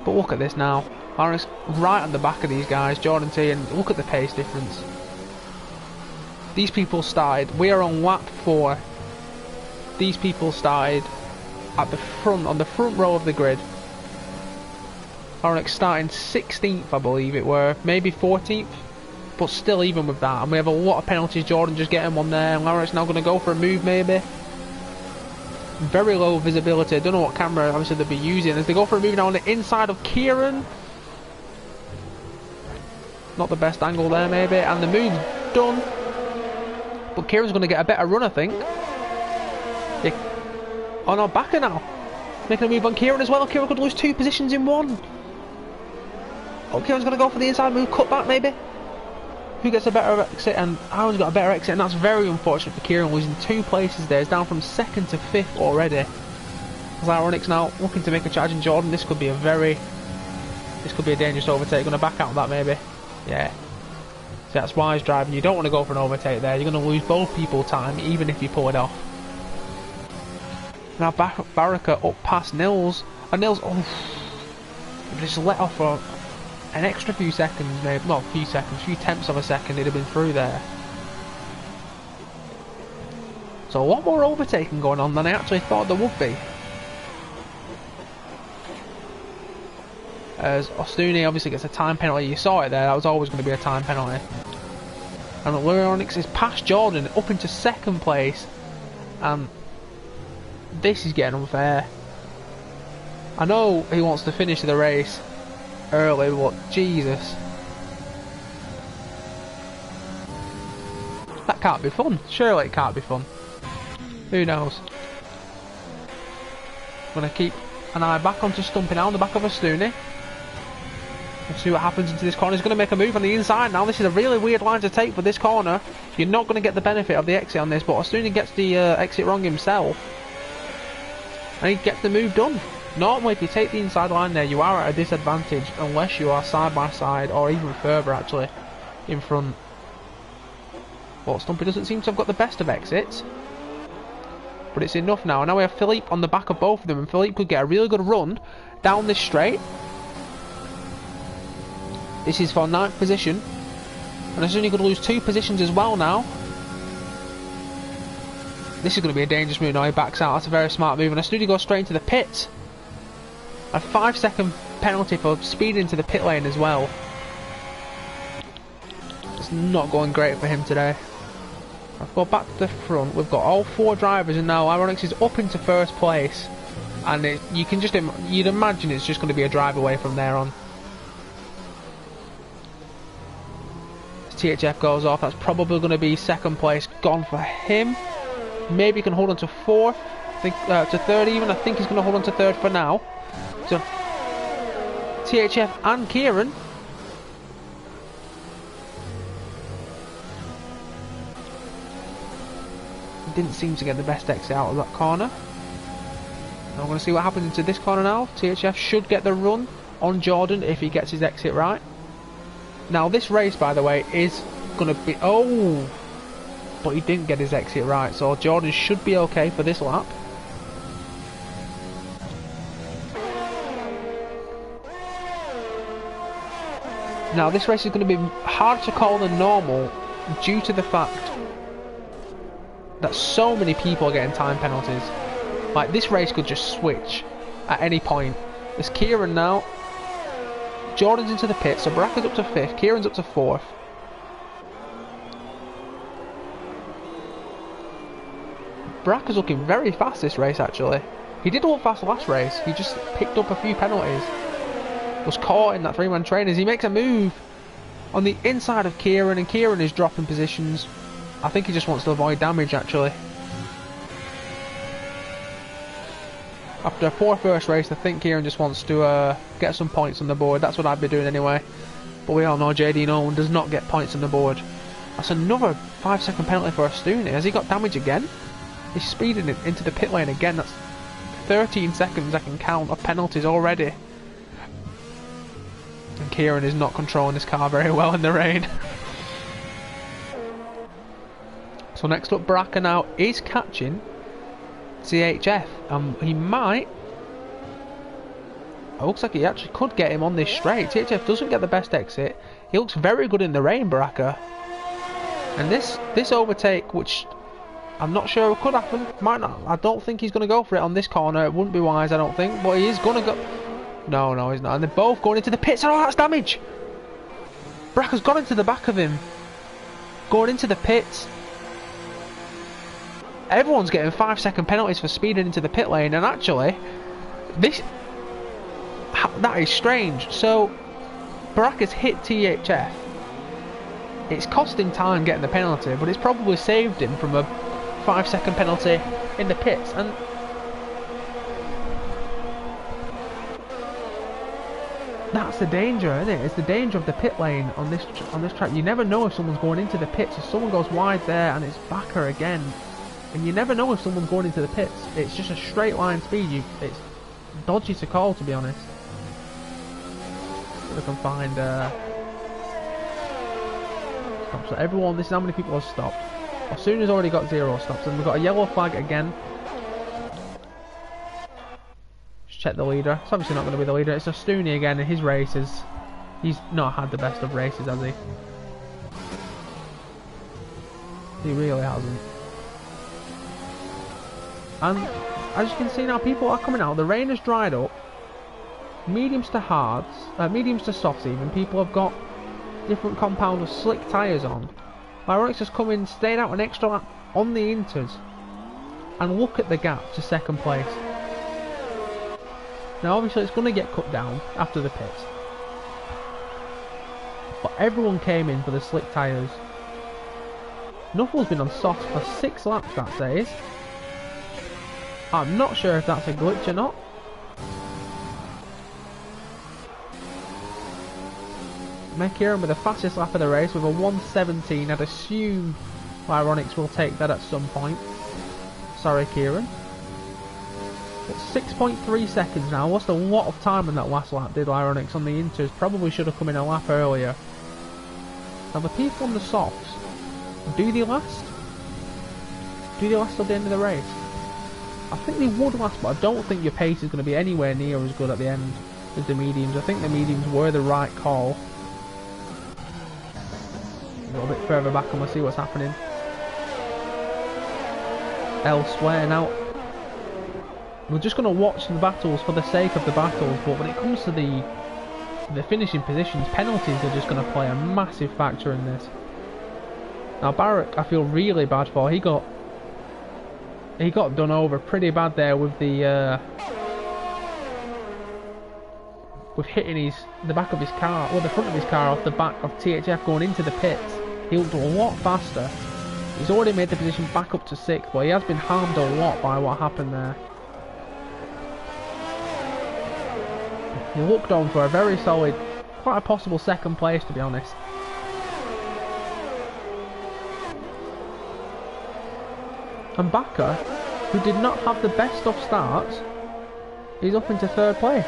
But look at this now. Lyronix right on the back of these guys, Jordan T, and look at the pace difference. These people started, we are on lap 4. These people started at the front, on the front row of the grid. Lyronix starting 16th, I believe it were, maybe 14th. But still, even with that, and we have a lot of penalties. Jordan just getting one there, and Lyronix now going to go for a move maybe. Very low visibility. I don't know what camera obviously they'll be using as they go for a move now on the inside of Kieran. Not the best angle there maybe, and the move's done. But Kieran's going to get a better run, I think. Yeah. Oh no, Backer now making a move on Kieran as well. Kieran could lose 2 positions in 1. Oh, Kieran's going to go for the inside move, cut back maybe. Who gets a better exit? And Aaron's got a better exit, and that's very unfortunate for Kieran, losing 2 places there. He's down from 2nd to 5th already. As Lyronix now looking to make a charge in Jordan. This could be a dangerous overtake. Going to back out of that maybe. Yeah. So that's wise driving. You don't want to go for an overtake there. You're going to lose both people time, even if you pull it off. Now Baraka up past Nils, and Nils just let off for an extra few seconds, maybe not a few seconds, few tenths of a second. He'd have been through there. So a lot more overtaking going on than I actually thought there would be. As Ostuni obviously gets a time penalty. You saw it there, that was always going to be a time penalty. And Lyronix is past Jordan up into 2nd place, and This is getting unfair. I know he wants to finish the race early, but Jesus. That can't be fun. Surely it can't be fun. Who knows? I'm going to keep an eye back onto Stumpy now on the back of a Stoonie. We'll see what happens into this corner. He's going to make a move on the inside now. This is a really weird line to take for this corner. You're not going to get the benefit of the exit on this, but Stoonie gets the exit wrong himself. And he gets the move done. Normally, if you take the inside line there, you are at a disadvantage unless you are side by side, or even further actually, in front. But Stumpy doesn't seem to have got the best of exits. But it's enough now. And now we have Philippe on the back of both of them, and Philippe could get a really good run down this straight. This is for 9th position. And as soon as he could lose 2 positions as well now. This is going to be a dangerous move now. He backs out. That's a very smart move. And as soon as he goes straight into the pits. A 5-second penalty for speeding into the pit lane as well. It's not going great for him today. I've got back to the front. We've got all 4 drivers, and now Ironix is up into 1st place. And you can just you'd imagine it's just going to be a drive away from there on. As THF goes off, that's probably going to be 2nd place gone for him. Maybe he can hold on to 4th, I think, to 3rd even. I think he's going to hold on to 3rd for now. So THF and Kieran. Didn't seem to get the best exit out of that corner. I'm going to see what happens into this corner now. THF should get the run on Jordan if he gets his exit right. Now this race, by the way, is going to be... Oh! But he didn't get his exit right, so Jordan should be okay for this lap. Now this race is going to be harder to call than normal due to the fact that so many people are getting time penalties. Like, this race could just switch at any point. There's Kieran now. Jordan's into the pit, so Baraka's up to 5th, Kieran's up to 4th. Baraka's looking very fast this race actually. He did look fast last race, he just picked up a few penalties. Was caught in that 3-man train as he makes a move on the inside of Kieran, and Kieran is dropping positions. I think he just wants to avoid damage actually. After a poor first race, I think Kieran just wants to get some points on the board. That's what I'd be doing anyway. But we all know JD Nolan does not get points on the board. That's another 5-second penalty for Stoonie. Has he got damage again? He's speeding it into the pit lane again. That's 13 seconds I can count of penalties already. And Kieran is not controlling his car very well in the rain. So next up, Baraka now is catching CHF. He might... It looks like he actually could get him on this straight. CHF doesn't get the best exit. He looks very good in the rain, Baraka. And this overtake, which I'm not sure could happen, might not. I don't think he's going to go for it on this corner. It wouldn't be wise, I don't think. But he is going to go... No, he's not. And they're both going into the pits. Oh, that's damage! Baraka's gone into the back of him. Going into the pits. Everyone's getting 5-second penalties for speeding into the pit lane, and actually, that is strange. So, Baraka's hit THF. It's cost him time getting the penalty, but it's probably saved him from a 5-second penalty in the pits. And that's the danger, isn't it? It's the danger of the pit lane on this track. You never know if someone's going into the pits. If someone goes wide there and it's backer again. And you never know if someone's going into the pits. It's just a straight line speed. It's dodgy to call, to be honest. If I can find stops. So everyone, this is how many people have stopped. Soon has already got 0 stops, and we've got a yellow flag again. Just check the leader. It's obviously not going to be the leader. It's a Stoonie again in his races. He's not had the best of races, has he? He really hasn't. And as you can see now, people are coming out. The rain has dried up. Mediums to hards, mediums to softs even. People have got different compounds of slick tyres on. Ironix has come in, stayed out an extra lap on the inters. and look at the gap to second place. Now obviously it's going to get cut down after the pits, but everyone came in for the slick tyres. Nuffle's been on soft for 6 laps, that says. I'm not sure if that's a glitch or not. Kieran with the fastest lap of the race with a 1:17. I'd assume Ironics will take that at some point. Sorry, Kieran. It's 6.3 seconds now. Lost a lot of time in that last lap, did Ironics on the Inters. Probably should have come in a lap earlier. Now the people on the softs, do they last? Do they last till the end of the race? I think they would last, but I don't think your pace is going to be anywhere near as good at the end as the mediums. I think the mediums were the right call. A little bit further back and we'll see what's happening elsewhere. Now we're just going to watch the battles for the sake of the battles, but when it comes to the finishing positions, penalties are just going to play a massive factor in this. Now Barrack, I feel really bad for. He got done over pretty bad there with the with hitting the back of his car, or the front of his car, off the back of THF going into the pits. He looked a lot faster. He's already made the position back up to 6th, but he has been harmed a lot by what happened there. He looked on for a very solid, quite a possible 2nd place, to be honest. And Bakker, who did not have the best of starts, is up into 3rd place.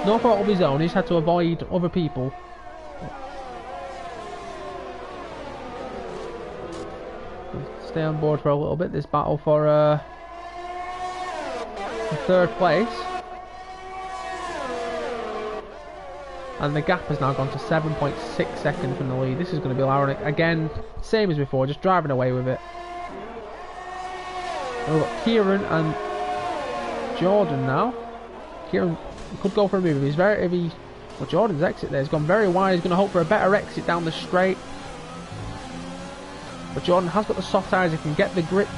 No fault of his own, he's had to avoid other people. Stay on board for a little bit, this battle for 3rd place. And the gap has now gone to 7.6 seconds from the lead. This is going to be ironic. Again, same as before, just driving away with it. We've got Kieran and Jordan now. Kieran could go for a move. Well, Jordan's exit there has gone very wide. He's going to hope for a better exit down the straight. But Jordan has got the soft tyres. He can get the grip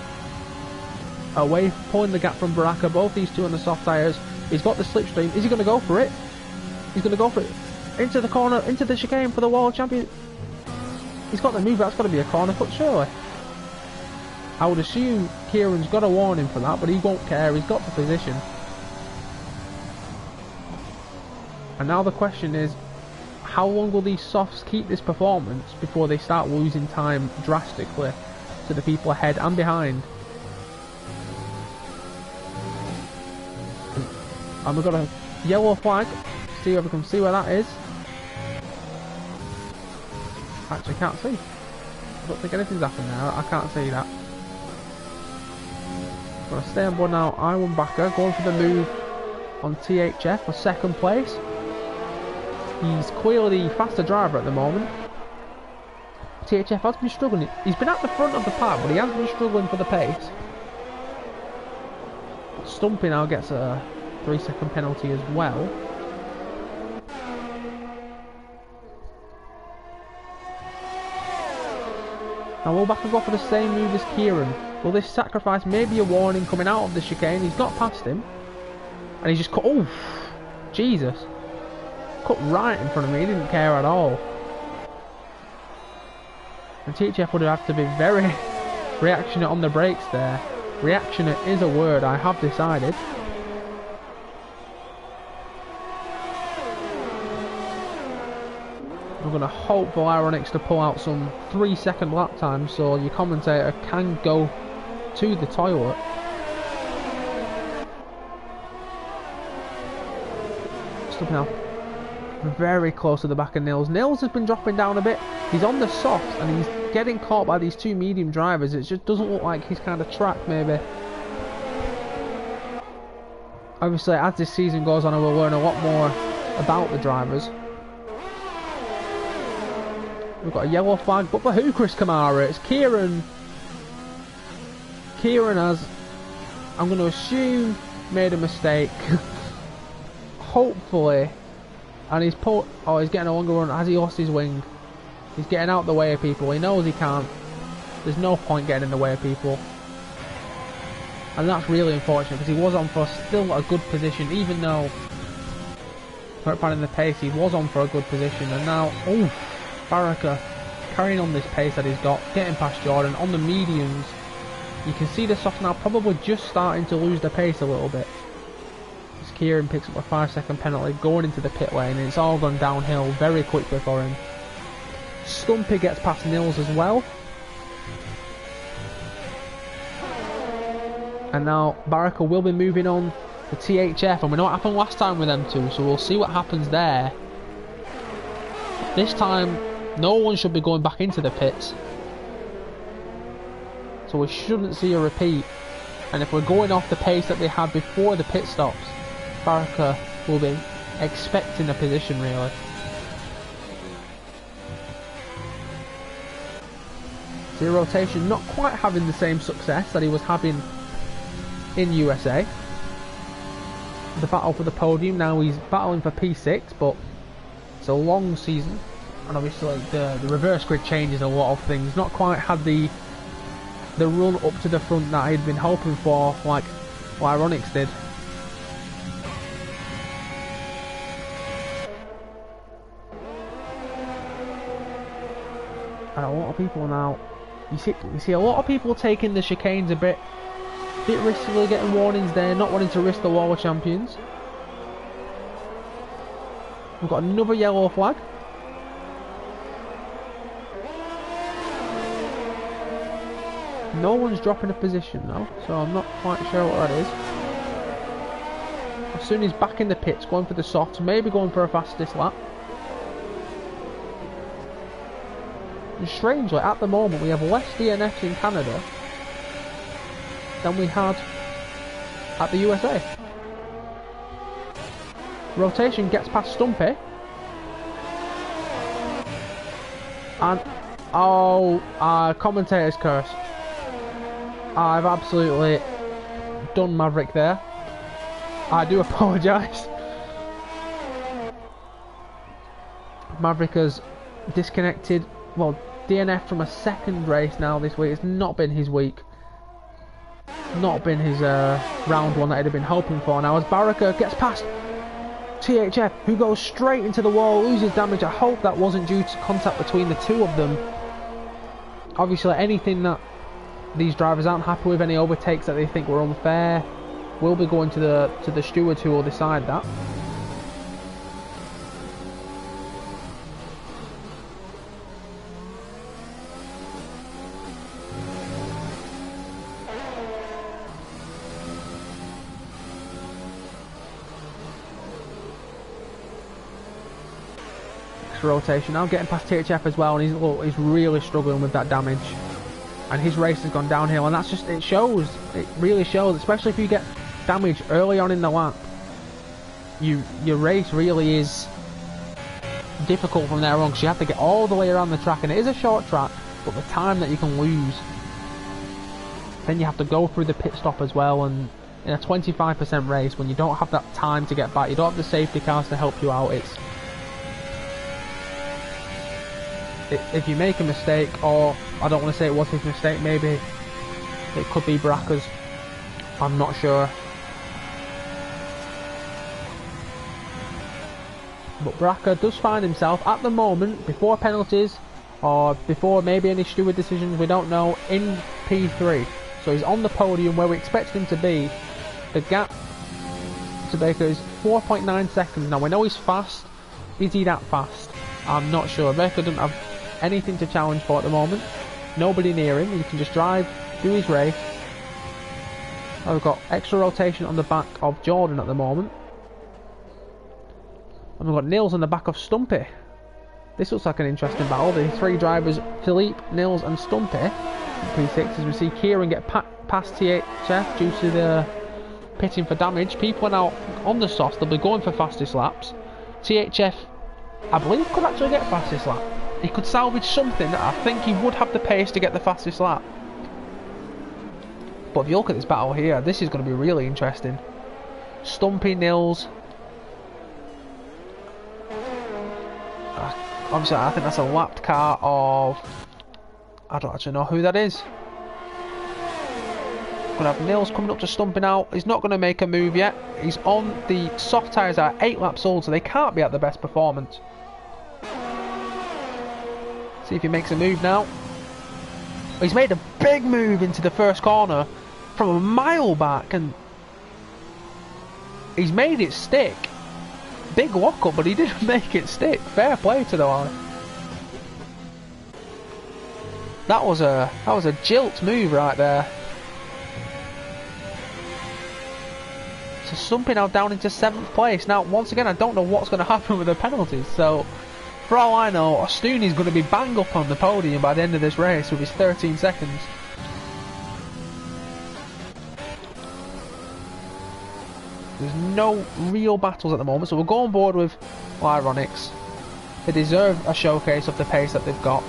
away, pulling the gap from Baraka. Both these two on the soft tyres. He's got the slipstream. Is he going to go for it? He's going to go for it. Into the corner, into the chicane for the world champion. He's got the move. That's got to be a corner cut, surely. I would assume Kieran's got a warning for that, but he won't care. He's got the position. And now the question is, how long will these softs keep this performance before they start losing time drastically to the people ahead and behind? And we've got a yellow flag. See if we can see where that is. Actually, can't see. I don't think anything's happened there. I can't see that. I'm going to stay on board now. Iwan Bakker going for the move on THF for 2nd place. He's clearly the faster driver at the moment. THF has been struggling. He's been at the front of the pack, but he has been struggling for the pace. Stumpy now gets a 3-second penalty as well. Now will Bakker go for the same move as Kieran? Will this sacrifice maybe a warning coming out of the chicane? He's got past him. And he's just cut. Oh, Jesus. Cut right in front of me. He didn't care at all. And THF would have to be very reactionate on the brakes there. Reactionate is a word, I have decided. I'm going to hope for Ironics to pull out some 3-second lap time so your commentator can go to the toilet. Stop now. Very close to the back of Nils. Nils has been dropping down a bit. He's on the soft and he's getting caught by these two medium drivers. It just doesn't look like he's kind of tracked maybe. Obviously as this season goes on, I will learn a lot more about the drivers. We've got a yellow flag, but for who, Chris Kamara? It's Kieran. Kieran has, I'm going to assume, made a mistake. Hopefully. And he's he's getting a longer run. Has he lost his wing? He's getting out the way of people. He knows he can't. There's no point getting in the way of people. And that's really unfortunate because he was on for still a good position, even though not finding the pace, he was on for a good position. And now, oof, Baraka carrying on this pace that he's got, getting past Jordan on the mediums. You can see the softs now probably just starting to lose the pace a little bit. As Kieran picks up a 5-second penalty going into the pit lane, and it's all gone downhill very quickly for him. Stumpy gets past Nils as well. And now Baraka will be moving on to THF, and we know what happened last time with them two, so we'll see what happens there. This time, no one should be going back into the pits. So we shouldn't see a repeat. And if we're going off the pace that they had before the pit stops, Baraka will be expecting a position really. Zero rotation not quite having the same success that he was having in USA. The battle for the podium, now he's battling for P6, but it's a long season, and obviously the reverse grid changes a lot of things. Not quite had the run up to the front that he'd been hoping for, like Ironics did. And a lot of people now, you see a lot of people taking the chicanes a bit ristily, getting warnings there, not wanting to risk the World Champions. We've got another yellow flag. No one's dropping a position though, so I'm not quite sure what that is. As soon as he's back in the pits, going for the softs, maybe going for a fastest lap. And strangely, at the moment, we have less DNFs in Canada than we had at the USA. Rotation gets past Stumpy. And, commentator's curse. I've absolutely done Maverick there. I do apologise. Maverick has disconnected, well, DNF from a second race now this week. It's not been his week. Not been his round one that he'd have been hoping for. Now as Baraka gets past THF, who goes straight into the wall, loses damage. I hope that wasn't due to contact between the two of them. Obviously anything that these drivers aren't happy with, any overtakes that they think were unfair, will be going to the stewards who will decide that. Rotation now, getting past THF as well, and he's really struggling with that damage, and his race has gone downhill, and that's just, it shows, it really shows, especially if you get damage early on in the lap. Your race really is difficult from there on, because you have to get all the way around the track, and it is a short track, but the time that you can lose, then you have to go through the pit stop as well, and in a 25% race, when you don't have that time to get back, you don't have the safety cars to help you out, if you make a mistake, or I don't want to say it was his mistake, maybe it could be Baraka's, I'm not sure. But Baraka does find himself at the moment, before penalties or before maybe any steward decisions, we don't know, in P3. So he's on the podium where we expect him to be. The gap to Baker is 4.9 seconds. Now we know he's fast. Is he that fast? I'm not sure. Baker doesn't have anything to challenge for at the moment. Nobody near him. He can just drive, do his race. Oh, we've got extra rotation on the back of Jordan at the moment. And we've got Nils on the back of Stumpy. This looks like an interesting battle. The three drivers, Philippe, Nils and Stumpy, P6, as we see Kieran get past THF due to the pitting for damage. People are now on the softs. They'll be going for fastest laps. THF, I believe, could actually get fastest lap. He could salvage something. I think he would have the pace to get the fastest lap. But if you look at this battle here, this is going to be really interesting. Stumpy, Nils. Obviously, I think that's a lapped car of I don't actually know who that is. Gonna have Nils coming up to stumping out. He's not going to make a move yet. He's on the soft tyres are 8 laps old, so they can't be at the best performance. See if he makes a move now. He's made a big move into the first corner from a mile back, and he's made it stick. Big walk up, but he didn't make it stick. Fair play to the line. That was a jilt move right there. So Stumpy now down into 7th place. Now, once again, I don't know what's going to happen with the penalties. So, for all I know, Ostuni's going to be bang up on the podium by the end of this race with his 13 seconds. There's no real battles at the moment, so we'll go on board with Ironics. They deserve a showcase of the pace that they've got.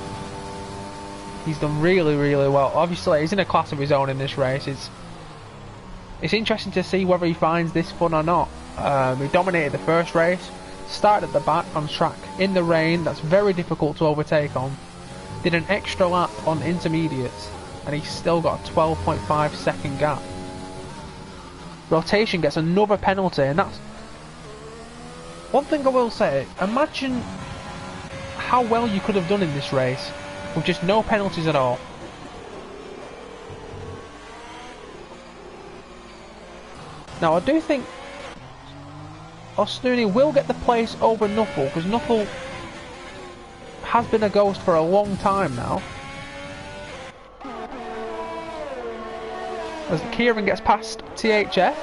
He's done really, really well. Obviously, he's in a class of his own in this race. It's interesting to see whether he finds this fun or not. He dominated the first race, started at the back on track in the rain. That's very difficult to overtake on. Did an extra lap on intermediates, and he's still got a 12.5 second gap. Rotation gets another penalty, and that's one thing I will say. Imagine how well you could have done in this race with just no penalties at all. Now I do think Ostuni will get the place over Nuffle, because Nuffle has been a ghost for a long time now. As Kieran gets past THF,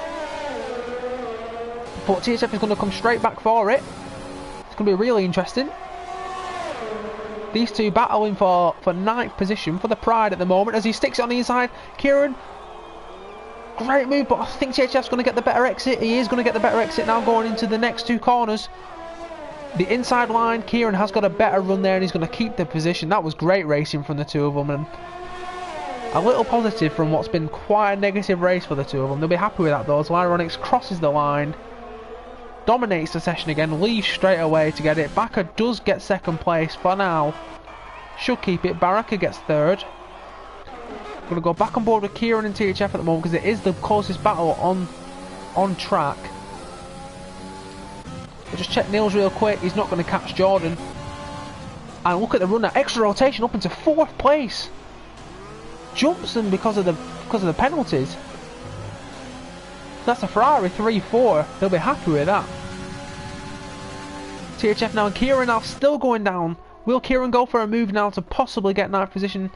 but THF is going to come straight back for it. It's going to be really interesting. These two battling for 9th position for the pride at the moment as he sticks it on the inside. Kieran, great move, but I think THF's going to get the better exit. He is going to get the better exit now going into the next 2 corners. The inside line, Kieran has got a better run there and he's going to keep the position. That was great racing from the two of them, and a little positive from what's been quite a negative race for the two of them. They'll be happy with that though, as Ironics crosses the line, dominates the session again, leaves straight away to get it. Baka does get 2nd place for now. Should keep it. Baraka gets 3rd. Going to go back on board with Kieran and THF at the moment because it is the closest battle on track. We'll just check Nils real quick. He's not going to catch Jordan. And look at the run now. Extra rotation up into 4th place. Jumps them because of the penalties. That's a Ferrari 3-4. They'll be happy with that. THF now and Kieran are still going down. Will Kieran go for a move now to possibly get 9th position?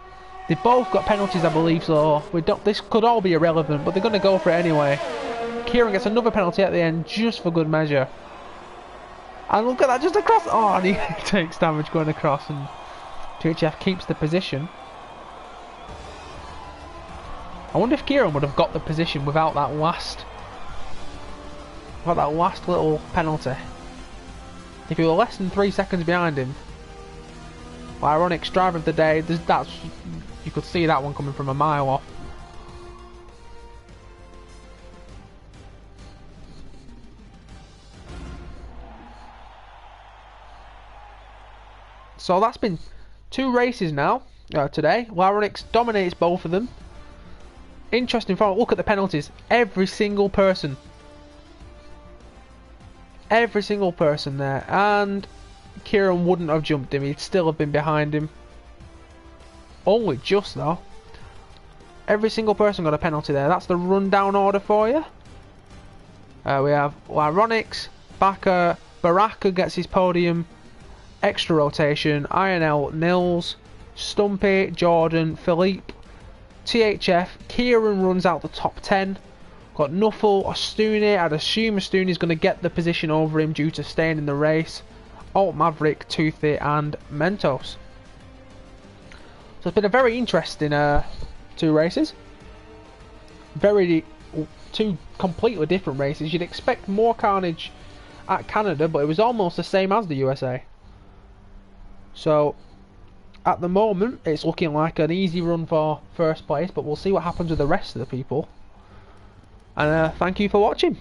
They've both got penalties, I believe, so this could all be irrelevant, but they're going to go for it anyway. Kieran gets another penalty at the end, just for good measure. And look at that, just across. Oh, and he takes damage going across, and THF keeps the position. I wonder if Kieran would have got the position without that last little penalty. If he were less than 3 seconds behind him. Well, Ironics driver of the day. You could see that one coming from a mile off. So that's been 2 races now today. Ironics dominates both of them. Interesting for look at the penalties. Every single person there, and Kieran wouldn't have jumped him. He'd still have been behind him. Only just though. Every single person got a penalty there. That's the rundown order for you. We have Ironics, Baka, Baraka gets his podium, extra rotation, INL, Nils, Stumpy, Jordan, Philippe, THF, Kieran runs out the top 10. Got Nuffle, Ostuni. I'd assume Ostuni's going to get the position over him due to staying in the race. Alt Maverick, Toothy and Mentos. So it's been a very interesting 2 races. Two completely different races. You'd expect more carnage at Canada, but it was almost the same as the USA. So at the moment it's looking like an easy run for 1st place, but we'll see what happens with the rest of the people. And thank you for watching.